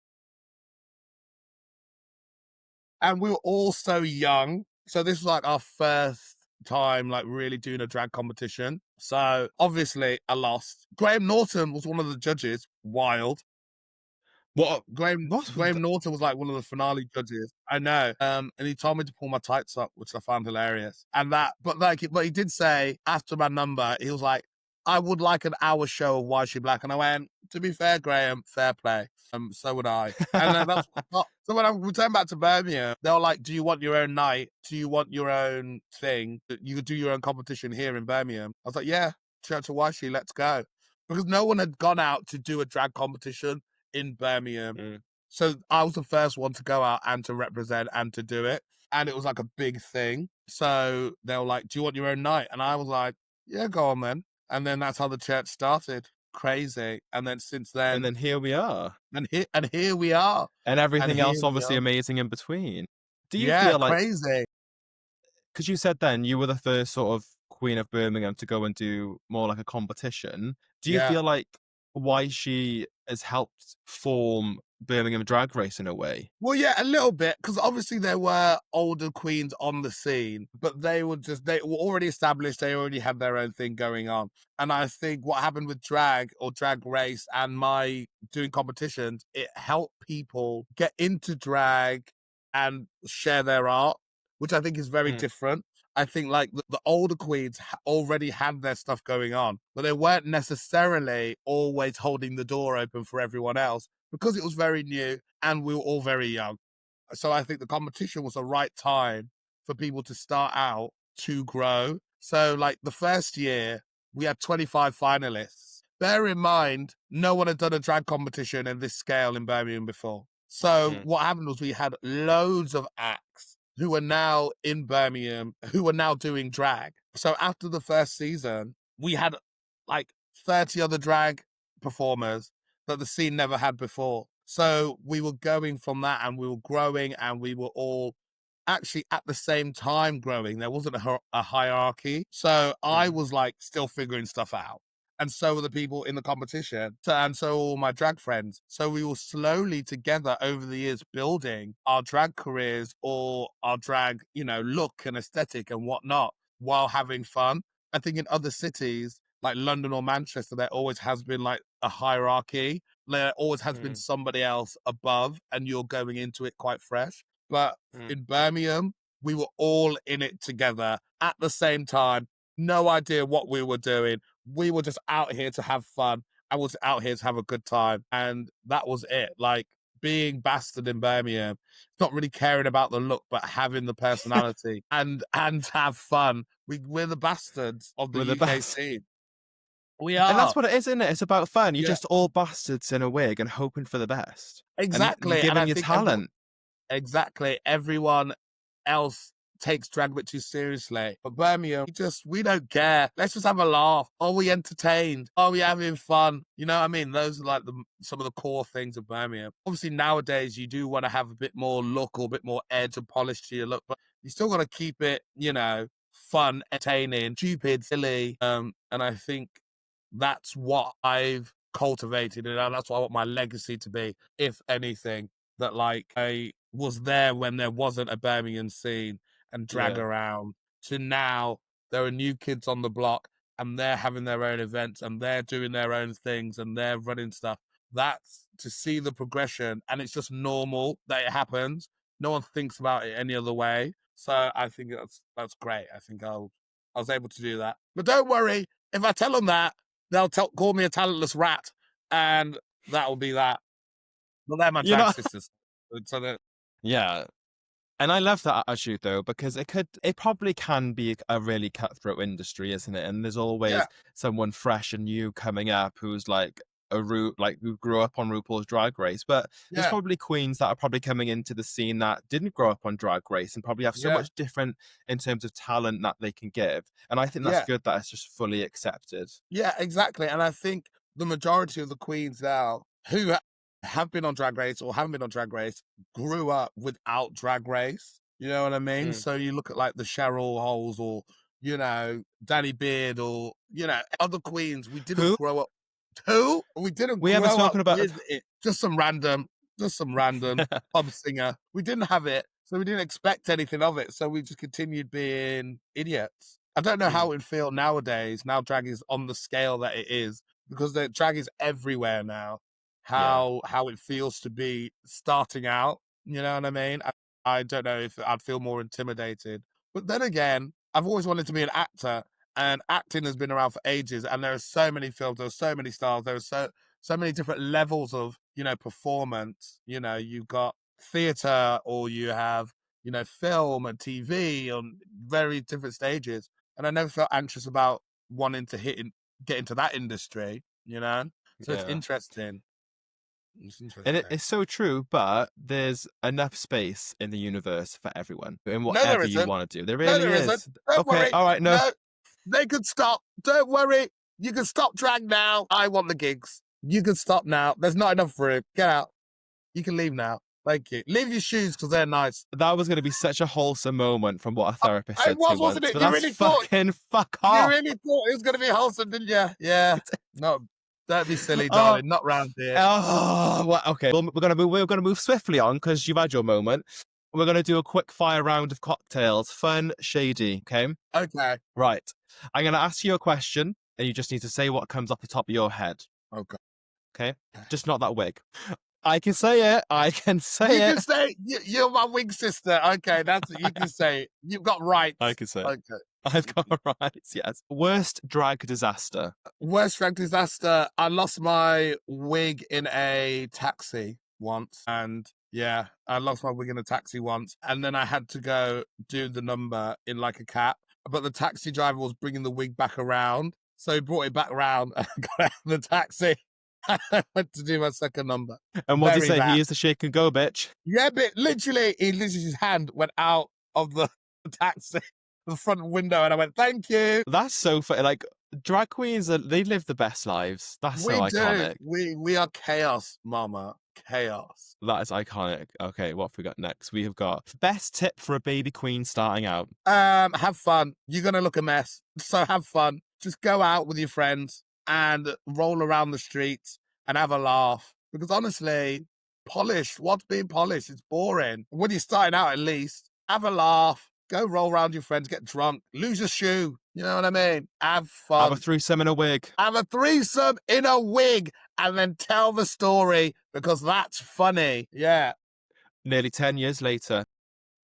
And we were all so young. So this was like our first time like really doing a drag competition. So obviously I lost. Graham Norton was one of the judges. Wild. What? Graham Norton was like one of the finale judges. I know. And he told me to pull my tights up, which I found hilarious. And that, but he did say after my number, he was like, I would like an hour show of Why Is She Black? And I went, to be fair, Graham, fair play. So would I. And then that's so when I returned back to Birmingham, they were like, do you want your own night? Do you want your own thing? You could do your own competition here in Birmingham. I was like, yeah, Church of YSHEE, let's go. Because no one had gone out to do a drag competition in Birmingham. So I was the first one to go out and to represent and to do it. And it was like a big thing. So they were like, do you want your own night? And I was like, yeah, go on then. And then that's how the church started. Crazy. And then since then... And then here we are. And here we are. And everything else obviously amazing in between. Do you feel like... crazy. Because you said then you were the first sort of Queen of Birmingham to go and do more like a competition. Do you feel like YSHEE has helped form Birmingham Drag Race in a way? Well, yeah, a little bit, because obviously there were older queens on the scene, but they were already established, they already had their own thing going on. And I think what happened with drag or Drag Race and my doing competitions, it helped people get into drag and share their art, which I think is very different. I think like the older queens already had their stuff going on, but they weren't necessarily always holding the door open for everyone else because it was very new and we were all very young. So I think the competition was the right time for people to start out to grow. So like the first year, we had 25 finalists. bear in mind, no one had done a drag competition in this scale in Birmingham before. So what happened was we had loads of acts who are now in Birmingham, who are now doing drag. So after the first season, we had like 30 other drag performers that the scene never had before. So we were going from that and we were growing and we were all actually at the same time growing. There wasn't a hierarchy. So I was like still figuring stuff out. And so were the people in the competition. And so all my drag friends. So we were slowly together over the years building our drag careers or our drag, look and aesthetic and whatnot while having fun. I think in other cities like London or Manchester, there always has been like a hierarchy. There always has been somebody else above and you're going into it quite fresh. But in Birmingham, we were all in it together at the same time. No idea what we were doing. We were just out here to have fun. I was out here to have a good time. And that was it. Like being bastard in Birmingham, not really caring about the look, but having the personality and have fun. We're the bastards of the We're the UK best. scene. We And that's are. what it is, isn't it? It's about fun. You're Yeah. just all bastards in a wig and hoping for the best. Exactly. And giving I your think talent. exactly. Everyone else takes drag a bit too seriously. But Birmingham, we don't care. Let's just have a laugh. Are we entertained? Are we having fun? You know what I mean? Those are like some of the core things of Birmingham. Obviously, nowadays, you do want to have a bit more look or a bit more edge and polish to your look, but you still got to keep it, fun, entertaining, stupid, silly. And I think that's what I've cultivated and that's what I want my legacy to be, if anything, that like I was there when there wasn't a Birmingham scene and drag around to now there are new kids on the block and they're having their own events and they're doing their own things and they're running stuff. That's to see the progression and it's just normal that it happens. No one thinks about it any other way. So I think that's great. I think I was able to do that. But don't worry, if I tell them that, they'll call me a talentless rat, and that will be that. Well, they're my drag sisters. So Yeah. And I love that attitude though, because it probably can be a really cutthroat industry, isn't it? And there's always someone fresh and new coming up who's like who grew up on RuPaul's Drag Race. But there's probably queens that are probably coming into the scene that didn't grow up on Drag Race and probably have so much different in terms of talent that they can give. And I think that's good that it's just fully accepted. Yeah, exactly. And I think the majority of the queens now who have been on Drag Race or haven't been on Drag Race grew up without Drag Race. You know what I mean? So you look at like the Cheryl Holes or, Danny Beard or, other queens. We didn't grow up. Who? We didn't we grow haven't spoken up about with it. Just some random pub singer. We didn't have it. So we didn't expect anything of it. So we just continued being idiots. I don't know how it would feel nowadays. Now drag is on the scale that it is because the drag is everywhere now. How it feels to be starting out. You know what I mean? I don't know if I'd feel more intimidated. But then again, I've always wanted to be an actor, and acting has been around for ages. And there are so many films, there are so many styles, there are so many different levels of performance. You've got theatre, or you have film and TV on very different stages. And I never felt anxious about wanting to get into that industry. So it's interesting. And it's so true, but there's enough space in the universe for everyone in No, there whatever you isn't. want to do. There No, really there is. isn't. Don't Okay, worry. all right, no. They could stop. Don't worry. You can stop drag now. I want the gigs. You can stop now. There's not enough room. Get out. You can leave now. Thank you. Leave your shoes because they're nice. That was going to be such a wholesome moment from what a therapist said It was, to wasn't once. it? But You that's really thought. fucking fuck off. You really thought it was going to be wholesome, didn't you? Yeah. No, don't be silly, darling. Not round here. Well, okay. We're gonna move swiftly on because you've had your moment. We're gonna do a quick fire round of cocktails, fun, shady. Okay. Okay. Right. I'm gonna ask you a question, and you just need to say what comes off the top of your head. Okay. Okay. Just not that wig. I can say it. I can say you it. You can say you're my wig sister. Okay, you can say it. You've got rights. I can say it. Okay. I've got rights, yes. Worst drag disaster. Worst drag disaster. I lost my wig in a taxi once. And yeah, I lost my wig in a taxi once. And then I had to go do the number in like a cap. But the taxi driver was bringing the wig back around. So he brought it back round and I got out of the taxi. I went to do my second number. And what did he Very say? bad. He is the shake and go, bitch. Yeah, but literally, his hand went out of the taxi, the front window, and I went, "Thank you." That's so funny. Like, drag queens, they live the best lives. That's so We do. iconic. We are chaos, mama. Chaos. That is iconic. Okay, what have we got next? We have got best tip for a baby queen starting out. Have fun. You're gonna look a mess, so have fun. Just go out with your friends and roll around the streets and have a laugh. Because honestly, polished. What's being polished? It's boring. When you're starting out, at least have a laugh. Go roll around your friends, get drunk, lose a shoe. You know what I mean? Have fun. Have a threesome in a wig. Have a threesome in a wig and then tell the story because that's funny. Yeah. Nearly 10 years later.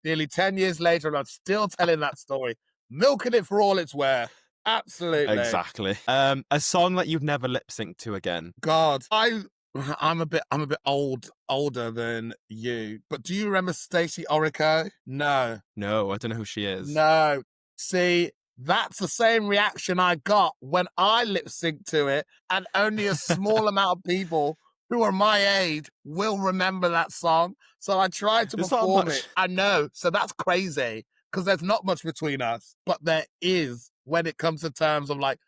Nearly 10 years later, and I'm still telling that story, milking it for all it's worth. Absolutely. Exactly. A song that you've never lip synced to again. God, I'm a bit older than you. But do you remember Stacey Orico? No. No, I don't know who she is. No. See, that's the same reaction I got when I lip synced to it, and only a small amount of people who are my age will remember that song. So I tried to There's not perform much. it. I know. So that's crazy because there's not much between us, but there is when it comes to terms of like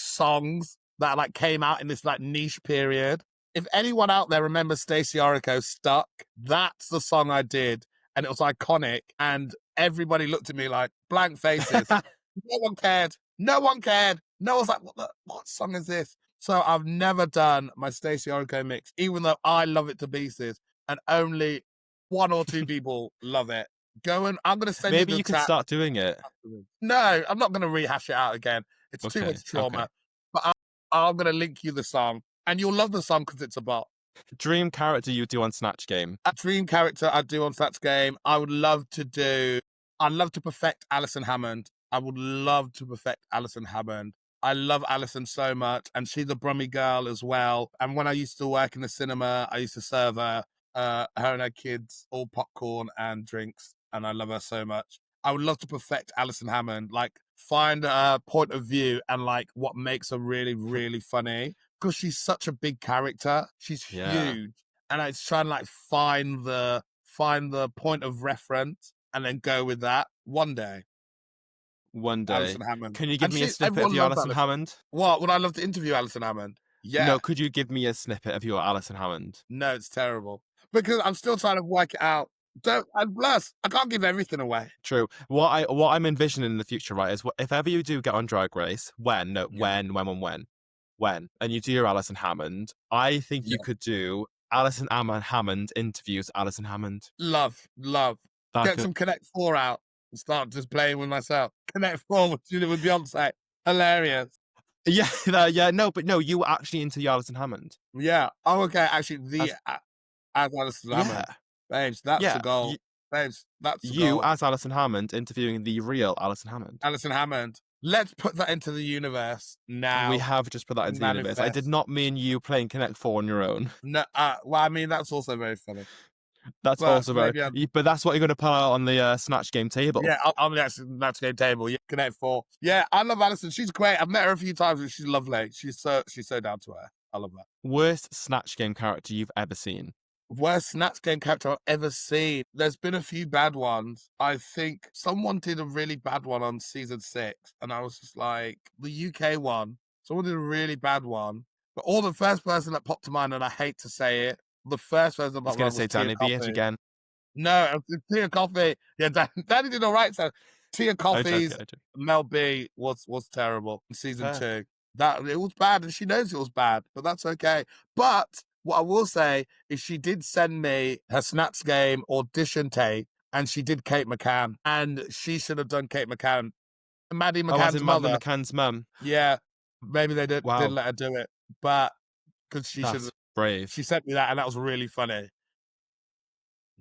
songs that like came out in this like niche period. If anyone out there remembers Stacey Orico Stuck, that's the song I did. And it was iconic. And everybody looked at me like blank faces. No one cared. No one cared. No one's like, what song is this? So I've never done my Stacey Orico mix, even though I love it to pieces, and only one or two people love it. Go and I'm going to send you the Maybe you could start doing it. No, I'm not going to rehash it out again. It's too much trauma. Okay. But I'm going to link you the song, and you'll love the song because it's a bop. Dream character you do on Snatch Game. A dream character I do on Snatch Game, I'd love to perfect Alison Hammond. I would love to perfect Alison Hammond. I love Alison so much, and she's a Brummie girl as well. And when I used to work in the cinema, I used to serve her and her kids all popcorn and drinks, and I love her so much. I would love to perfect Alison Hammond, like find her point of view and like what makes her really, really funny. Because she's such a big character. She's huge. And I just try and like find the point of reference and then go with that one day. One day. Alison Hammond. Can you give me a snippet of your Alison Hammond? What? Would I love to interview Alison Hammond? Yeah. No, could you give me a snippet of your Alison Hammond? No, it's terrible. Because I'm still trying to work it out. And plus, I can't give everything away. True. What I'm envisioning in the future, right, is if ever you do get on Drag Race, when, and you do your Alison Hammond, I think you could do Alison Hammond interviews Alison Hammond. Love. Get some Connect 4 out and start just playing with myself. Connect 4 with Beyonce. Hilarious. Yeah, no, you were actually into the Alison Hammond. Yeah. Oh, okay. Actually, as Alison Hammond. Babes, that's the goal. Babes, that's the goal. You as Alison Hammond interviewing the real Alison Hammond. Alison Hammond. Let's put that into the universe now. We have just put that into the universe. I did not mean you playing Connect 4 on your own. No, well, I mean, that's also very funny. But that's what you're going to put out on the Snatch Game table. Yeah, on the Snatch Game table. Yeah, Connect 4. Yeah, I love Alison. She's great. I've met her a few times and she's lovely. She's so down to earth. I love that. Worst Snatch Game character you've ever seen? Worst Snatch Game character I've ever seen. There's been a few bad ones. I think someone did a really bad one on season 6, and I was just like, the UK one. Someone did a really bad one. But the first person that popped to mind, and I hate to say it, the first person that popped to mind was say Danny Beard again. No, Tia Coffee. Yeah, Danny did all right. So Tia Coffee's Mel B was terrible in season 2. That it was bad, and she knows it was bad, but that's okay. But what I will say is she did send me her Snatch Game audition tape, and she did Kate McCann, and she should have done Kate McCann. Maddie McCann's mother. Maddie McCann's mum. Yeah, maybe they didn't let her do it, but because she should. Brave. She sent me that, and that was really funny.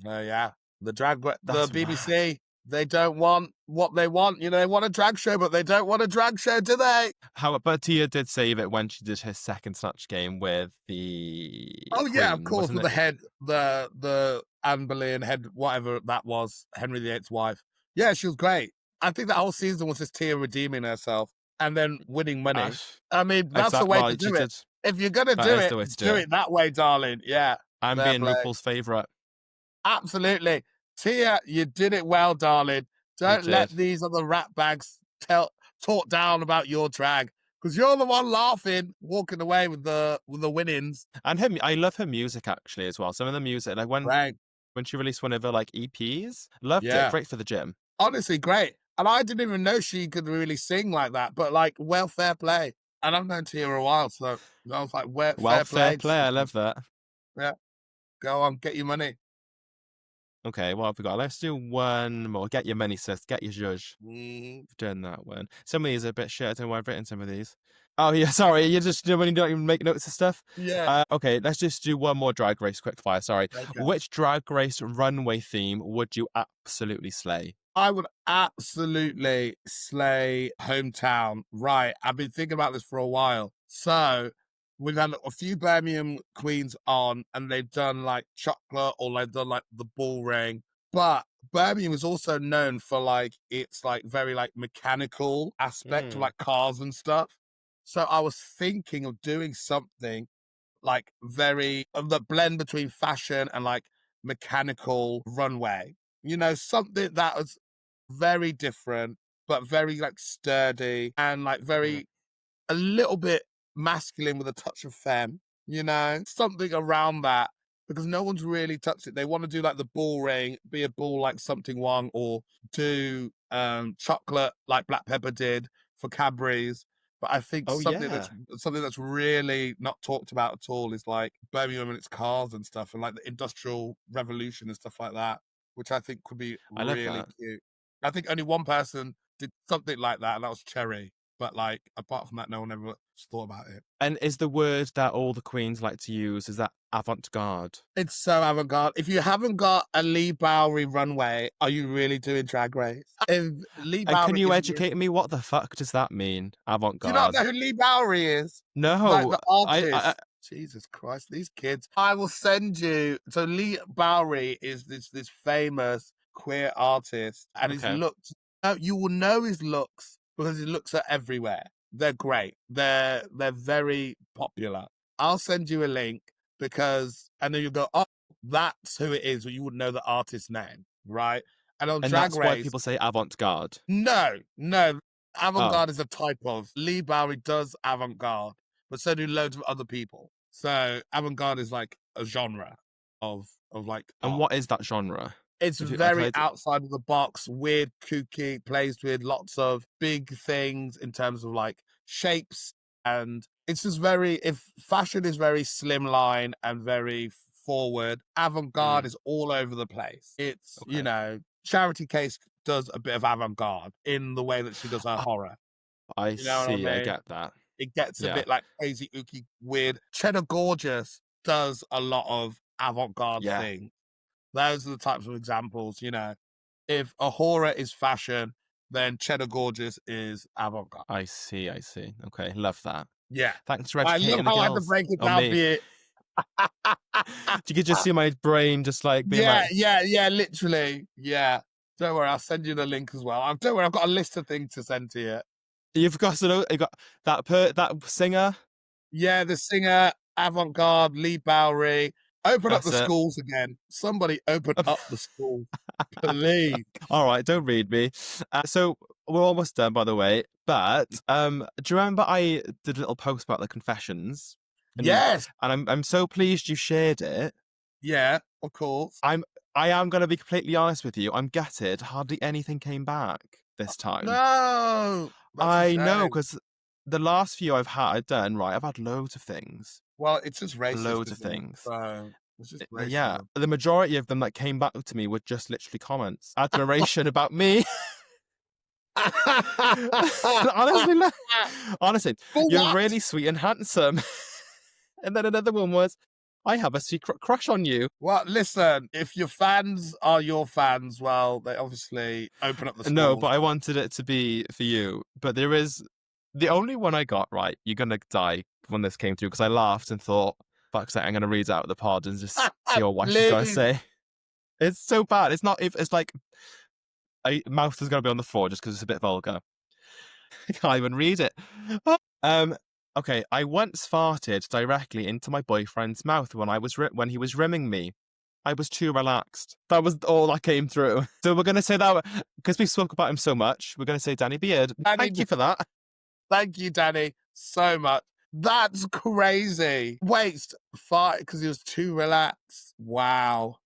Yeah, the BBC. Mad. They don't want what they want. You know, they want a drag show, but they don't want a drag show, do they? But Tia did save it when she did her second Snatch Game with the Queen, yeah, of course, with the head, the Anne Boleyn head, whatever that was, Henry VIII's wife. Yeah, she was great. I think the whole season was just Tia redeeming herself. and then winning money. Ash. I mean, that's the Exactly. way Well, to she do it. did. If you're gonna That do is it, the way to do do it. it that way, darling. Yeah, I'm fair being play. RuPaul's favourite. Absolutely. Tia, you did it well, darling. You Don't let did. these other rat bags talk down about your drag, because you're the one laughing, walking away with the winnings. And I love her music actually as well. Some of the music, like Right. when she released one of her like EPs, loved it. Yeah. Great for the gym. Honestly, great. And I didn't even know she could really sing like that, but like, well, fair play. And I've known Tia a while, so I was like, well, Well, fair fair play. play. I love that. Yeah, go on, get your money. Okay, what have we got? Let's do one more. Get your money, sis. Get your zhuzh. Mhm. We've done that one. Some of these are a bit shit. I don't know why I've written some of these. Oh, yeah, sorry. You just, when you don't even make notes of stuff. Yeah. Okay, let's just do one more Drag Race quickfire. Sorry. Okay. Which Drag Race runway theme would you absolutely slay? I would absolutely slay hometown. Right. I've been thinking about this for a while. So we've had a few Birmingham queens on, and they've done like chocolate, or they've done like the bull ring. But Birmingham is also known for like its like very like mechanical aspect of like cars and stuff. So I was thinking of doing something like very of the blend between fashion and like mechanical runway. You know, something that was very different, but very like sturdy and like very a little bit masculine with a touch of femme, you know, something around that, because no one's really touched it. They want to do like the bull ring, be a bull like something one, or do chocolate like Black Pepper did for Cadbury's. But I think Oh, yeah. something that's really not talked about at all is like Birmingham and its cars and stuff, and like the Industrial Revolution and stuff like that, which I think could be I love really that. cute. I think only one person did something like that, and that was Cherry. But like apart from that, no one ever thought about it. And is the word that all the queens like to use, is that avant-garde? It's so avant-garde. If you haven't got a Lee Bowery runway, are you really doing Drag Race? If Lee And can Bowery you isn't educate me? What the fuck does that mean? do you not Avant-garde. know who Lee Bowery is? Like No, the artist. Jesus Christ, these kids. I will send you. So Lee Bowery is this famous queer artist, and his Okay. looks. You will know his looks because his looks are everywhere. They're great. They're very popular. I'll send you a link, because and then you'll go, oh, that's who it is. But you would know the artist's name, right? And on And Drag that's why Race, people say avant-garde. no. Oh, Avant-garde is a type of. Lee Bowery does avant-garde, but so do loads of other people. So avant-garde is like a genre of like and art. what is that genre? It's If you, very outside of the box, weird, kooky, plays with lots of big things in terms of like shapes. And it's just very, if fashion is very slimline and very forward, avant-garde is all over the place. It's, you Okay. know, Charity Case does a bit of avant-garde in the way that she does her horror. I You know what I see. I mean? get that. It gets a Yeah. bit like crazy, ooky, weird. Cheddar Gorgeous does a lot of avant-garde Yeah. things. Those are the types of examples, you know. If a horror is fashion, then Cheddar Gorgeous is avant-garde. I see. I see. Okay. Love that. Yeah. Thanks for I educating love the how I had to girls. break it Or down me. for you. You could just see my brain just like being like, Yeah, literally. Yeah. Don't worry, I'll send you the link as well. Don't worry, I've got a list of things to send to you. you've got that singer. Yeah, the singer, avant-garde, Lee Bowery. Open up That's the it. schools again. Somebody open up the schools, please. All right, don't read me. So we're almost done, by the way. But do you remember I did a little post about the confessions? Yes. And I'm so pleased you shared it. Yeah, of course. I am going to be completely honest with you. I'm gutted. Hardly anything came back this time. No. That's a I know, shame. because the last few I've done, right, I've had loads of things. Well, it's just racist. Loads of isn't it? things. So it's just racism. Yeah, the majority of them that came back to me were just literally comments, admiration about me. honestly, For you're what? really sweet and handsome. And then another one was, I have a secret crush on you. Well, listen, if your fans are your fans, well, they obviously open up the schools. No, but I wanted it to be for you. But there is the only one I got right. You're gonna die when this came through, because I laughed and thought, "Fuck's sake, I'm gonna read it out of the pod and just see what she's gonna Please. say." It's so bad. It's not. If it's like, mouth is gonna be on the floor just because it's a bit vulgar. I can't even read it. Um, okay, I once farted directly into my boyfriend's mouth when he was rimming me. I was too relaxed. That was all that came through. So we're gonna say that because we spoke about him so much. We're gonna say Danny Beard. Danny, Thank you for that. thank you, Danny, so much. That's crazy. Wait, fart because he was too relaxed. Wow.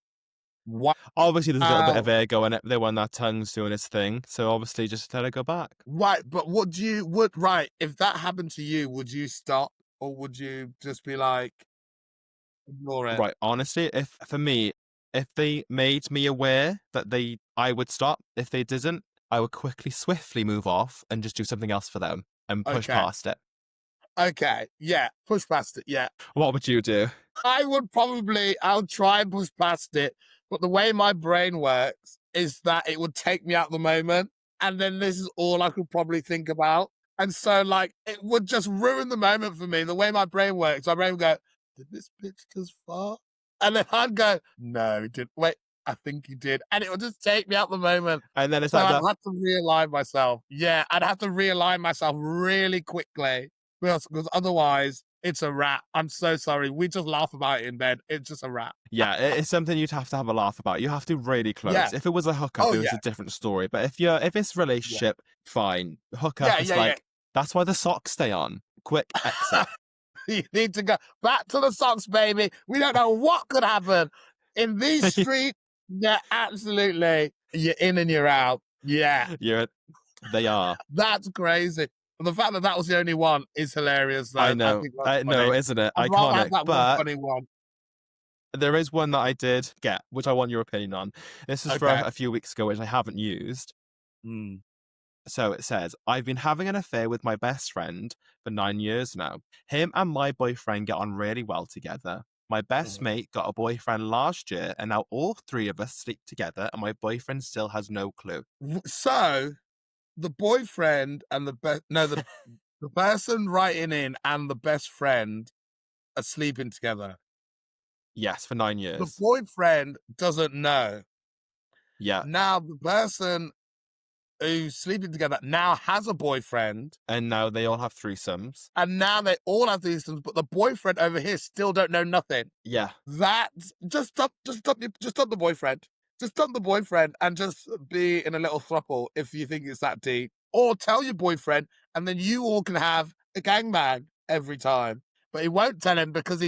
Obviously, there's a little bit of Wow. air going up there when that tongue's doing its thing. So obviously, just let it go back. Right, but right, if that happened to you, would you stop or would you just be like, ignore it? Right, honestly, if for me, if they made me aware that I would stop. If they didn't, I would quickly, swiftly move off and just do something else for them and push Okay. past it. Okay. Yeah. Push past it. Yeah. What would you do? I'll try and push past it. But the way my brain works is that it would take me out the moment. And then this is all I could probably think about. And so, like, it would just ruin the moment for me. The way my brain works, my brain would go, did this bitch just fart? And then I'd go, no, he didn't. Wait, I think he did. And it would just take me out the moment. And then it's So like I'd that. have to realign myself. Yeah, I'd have to realign myself really quickly because otherwise it's a wrap. I'm so sorry. We just laugh about it in bed. It's just a wrap. Yeah, it's something you'd have to have a laugh about. You have to really Yeah. close. If it was a hookup, Oh, it was yeah. a different story. But if it's Yeah. relationship, fine. Hookup Yeah, is yeah, yeah. like that's why the socks stay on. Quick exit. You need to go back to the socks, baby. We don't know what could happen in these streets. Yeah, absolutely. You're in and you're out. Yeah, They are. that's crazy. And the fact that that was the only one is hilarious, though. I I know. think that's I know, funny. isn't it? I'd rather have Iconic. that one But funny one. there is one that I did get, which I want your opinion on. This is for Okay. a few weeks ago, which I haven't used. Mm. So it says, I've been having an affair with my best friend for 9 years now. Him and my boyfriend get on really well together. My best Mhm. mate got a boyfriend last year, and now all three of us sleep together, and my boyfriend still has no clue. So the boyfriend and the person writing in and the best friend are sleeping together. Yes, for 9 The years. boyfriend doesn't know. Yeah. Now the person who's sleeping together now has a boyfriend, And now they all have threesomes. and now they all have these things, but the boyfriend over here still don't know nothing. Yeah. That's just stop the boyfriend. Just dump the boyfriend and just be in a little throuple if you think it's that deep. Or tell your boyfriend, and then you all can have a gangbang every time. But he won't tell him because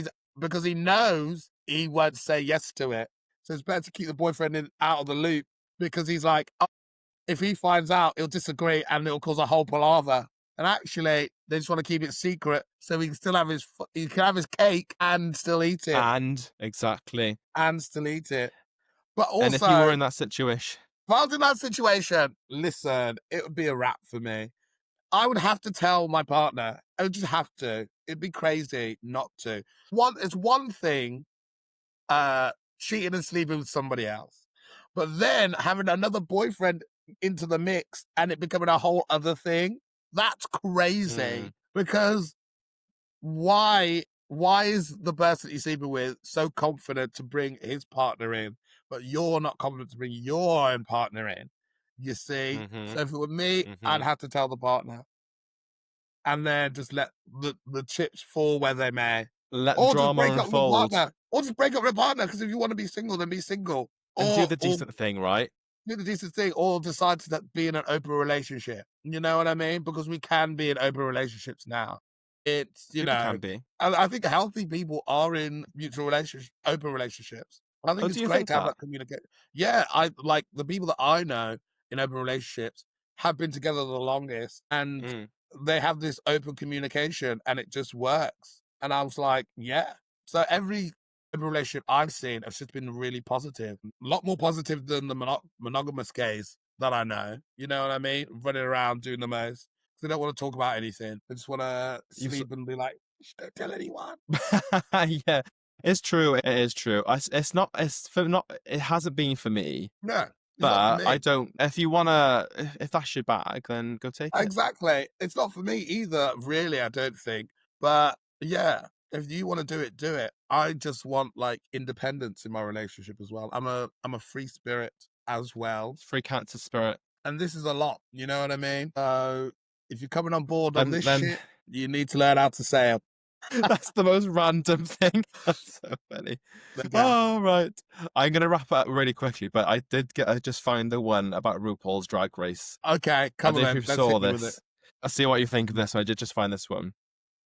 he knows he won't say yes to it. So it's better to keep the boyfriend out of the loop because he's like, oh, if he finds out, he'll disagree and it'll cause a whole palaver. And actually, they just want to keep it secret so he can still have he can have his cake and still eat it. Exactly. And still eat it. But also, And if you were in that situation, if I was in that situation, listen, it would be a wrap for me. I would have to tell my partner. I would just have to. It'd be crazy not to. It's one thing, cheating and sleeping with somebody else, but then having another boyfriend into the mix and it becoming a whole other thing. That's crazy because why is the person you're sleeping with so confident to bring his partner in, but you're not confident to bring your own partner in? You see? So if it were me, I'd have to tell the partner. And then just let the chips fall where they may. let the Or just drama break up with a unfold partner. Or just break up with a partner, because if you want to be single, then be single. and do Or the decent thing, right? do the decent thing, or decide to be in an open relationship. You know what I mean? Because we can be in open relationships now. It's, People can be. I think healthy people are in open relationships. I think Oh, it's do you great think to have that? that communication. Yeah, I like the people that I know in open relationships have been together the longest, and they have this open communication, and it just works. And I was like, yeah. So every relationship I've seen has just been really positive. A lot more positive than the monogamous gays that I know. You know what I mean? Running around doing the most. They don't want to talk about anything. They just want to sleep and be like, don't tell anyone. Yeah, it's true. It is true. It's not. It hasn't been for me. No, it's not for But I me. don't. If you wanna, if that's your bag, then go take it. Exactly. It's not for me either, really, I don't think. But yeah, if you want to do it, do it. I just want like independence in my relationship as well. I'm a free spirit as well. Free cancer spirit. And this is a lot, you know what I mean? So if you're coming on board on And this then shit, you need to learn how to sail. that's the most random thing. That's so funny. Yeah. Oh, right. I'm going to wrap up really quickly, but I did just find the one about RuPaul's Drag Race. Okay, I come don't on know if then. you Let's saw hit me with it. this. I'll see what you think of this. I did just find this one.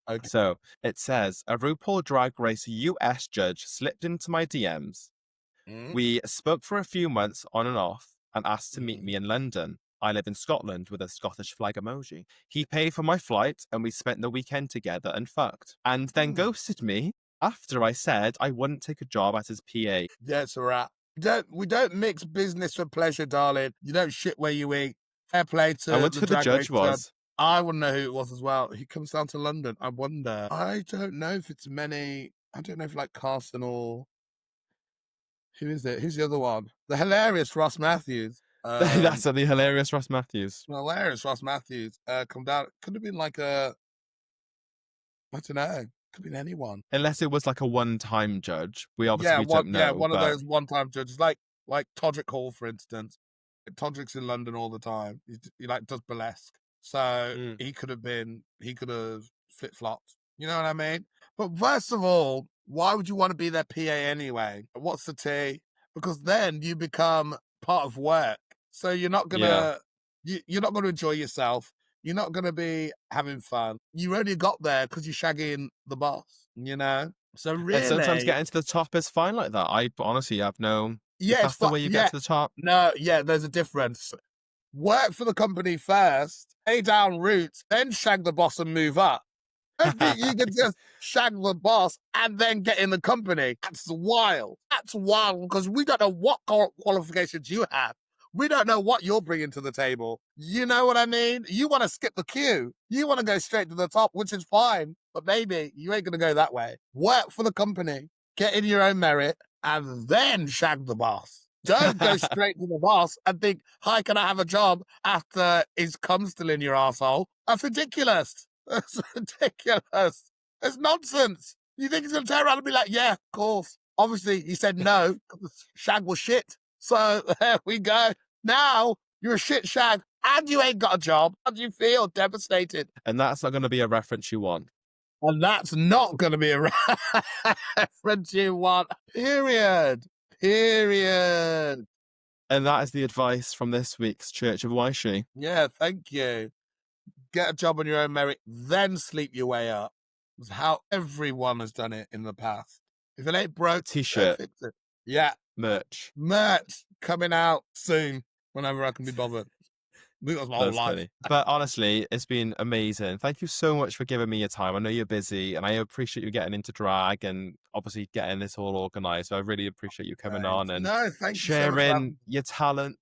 Okay. So it says, a RuPaul Drag Race US judge slipped into my DMs. Mm, We spoke for a few months on and off and asked to meet mm. me in London. I live in Scotland with a Scottish flag emoji. He paid for my flight and we spent the weekend together and fucked. And then ghosted me after I said I wouldn't take a job as his PA. That's a wrap. We don't mix business for pleasure, darling. You don't shit where you eat. Fair play I to wonder the who the Drag Race judge judge. was. I wouldn't know who it was as well. He comes down to London. I wonder. I don't know if it's many. I don't know if like Carson or who is it? Who's the other one? The hilarious Ross Matthews. That's the hilarious Ross Matthews. Hilarious Ross Matthews. Come down. Could have been like a. I don't know. Could have been anyone. Unless it was like a one-time judge. We obviously don't know. One of but those one-time judges, like Todrick Hall, for instance. Todrick's in London all the time. He like does burlesque, so he could have flip-flopped. You know what I mean? But first of all, why would you want to be their PA anyway? What's the tea? Because then you become part of work, so you're not gonna you're not gonna enjoy yourself. You're not going to be having fun. You only got there because you're shagging the boss, you know? So really... And sometimes getting to the top is fine like that. I honestly have no... Yeah, if that's the way you get to the top. No, yeah, there's a difference. Work for the company first, pay down roots, then shag the boss and move up. I don't think you can just shag the boss and then get in the company. That's wild. That's wild because we don't know what qualifications you have. We don't know what you're bringing to the table. You know what I mean? You want to skip the queue. You want to go straight to the top, which is fine. But maybe you ain't going to go that way. Work for the company, get in your own merit, and then shag the boss. Don't go straight to the boss and think, hi, can I have a job after his cum still in your asshole? That's ridiculous. That's ridiculous. It's nonsense. You think he's going to turn around and be like, yeah, of course. Obviously, he said no. Shag was shit. So there we go. Now you're a shit shag and you ain't got a job. How do you feel? Devastated. And that's not going to be a reference you want. And that's not going to be a reference you want. Period. Period. And that is the advice from this week's Church of YSHEE. Yeah, thank you. Get a job on your own merit, then sleep your way up. That's how everyone has done it in the past. If it ain't broke, T-shirt. fix it. Yeah. Merch coming out soon whenever I can be bothered. I think that's my whole life. Funny. But honestly, it's been amazing. Thank you so much for giving me your time. I know you're busy and I appreciate you getting into drag and obviously getting this all organized. So I really appreciate you coming on and sharing your talent.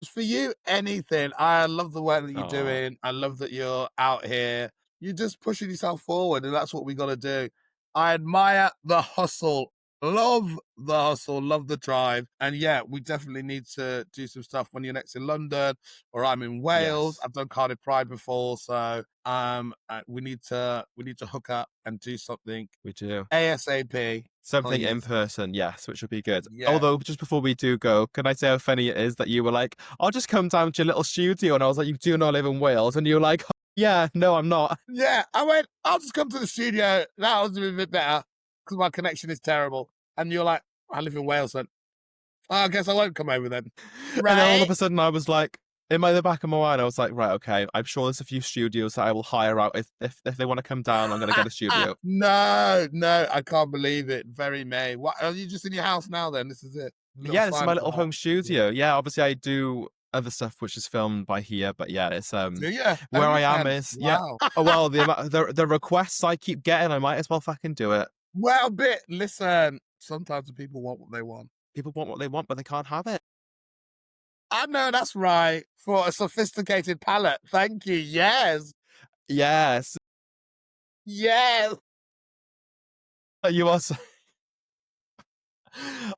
For you, anything. I love the work that you're doing. I love that you're out here. You're just pushing yourself forward and that's what we got to do. I admire the hustle. Love the hustle, love the drive. And yeah, we definitely need to do some stuff when you're next in London or I'm in Wales. Yes. I've done Cardiff Pride before, so we need to hook up and do something. We do. ASAP. Something in person, yes, which would be good. Yeah. Although, just before we do go, can I say how funny it is that you were like, I'll just come down to your little studio. And I was like, you do not live in Wales. And you were like, yeah, no, I'm not. Yeah, I went, I'll just come to the studio. That was a bit better because my connection is terrible. And you're like, I live in Wales then. I guess I won't come over then. Right? And then all of a sudden I was like, in the back of my mind, I was like, right, okay, I'm sure there's a few studios that I will hire out. If they want to come down, I'm going to get a studio. No, I can't believe it. Very May. What, are you just in your house now then? This is it. Yeah, this is my little home studio. Yeah, obviously I do other stuff which is filmed by here, but yeah, it's where I am is wow. Yeah. Oh well, the requests I keep getting, I might as well fucking do it. Well, listen, sometimes the people want what they want. People want what they want, but they can't have it. I know that's right. For a sophisticated palate. Thank you. Yes. Yes. Yes. You also.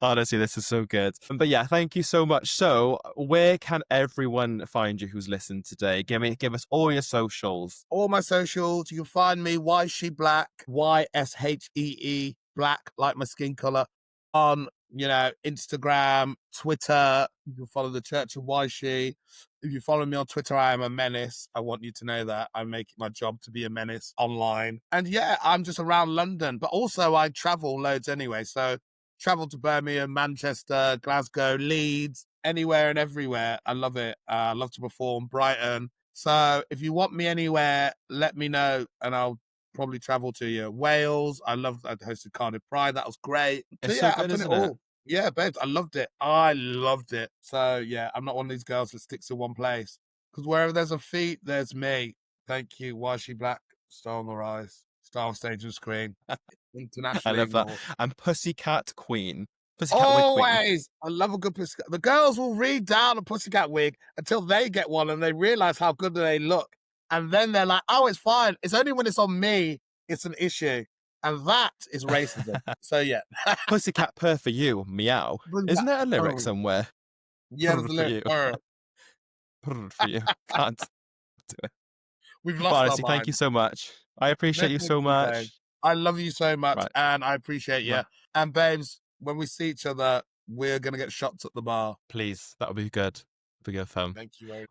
Honestly, this is so good. But yeah, thank you so much. So, where can everyone find you who's listened today? Give us all your socials. All my socials. You can find me YSHEE Black, YSHEE Black, like my skin color, on Instagram, Twitter. You can follow the Church of YSHEE. If you follow me on Twitter, I am a menace. I want you to know that. I make it my job to be a menace online. And yeah, I'm just around London, but also I travel loads anyway. So travel to Birmingham, Manchester, Glasgow, Leeds, anywhere and everywhere. I love it. I love to perform, Brighton. So if you want me anywhere, let me know and I'll probably travel to you. Wales, I hosted Cardiff Pride. That was great. So It's so yeah, I've good, done it isn't it? all. Yeah, babes, I loved it. I loved it. So yeah, I'm not one of these girls that sticks to one place. Because wherever there's a feat, there's me. Thank you. Why is she black? Star on the rise. Star on stage and screen. I Internationally love that. ignored. And Pussycat Queen. Pussycat Wig Queen. Always. I love a good pussycat. The girls will read down a pussycat wig until they get one and they realize how good they look. And then they're like, oh, it's fine. It's only when it's on me, it's an issue. And that is racism. So yeah. Pussycat purr for you, meow. Isn't there a lyric somewhere? Yeah, Purr there's a for lyric. you. Purr for you. Can't do it. We've But lost our honestly, thank you mind. so much. I appreciate No, you thank so you, babe. much. I love you so much Right. and I appreciate you. Right. And babes, when we see each other, we're going to get shots at the bar. Please, that would be good. Be good fun. Thank you very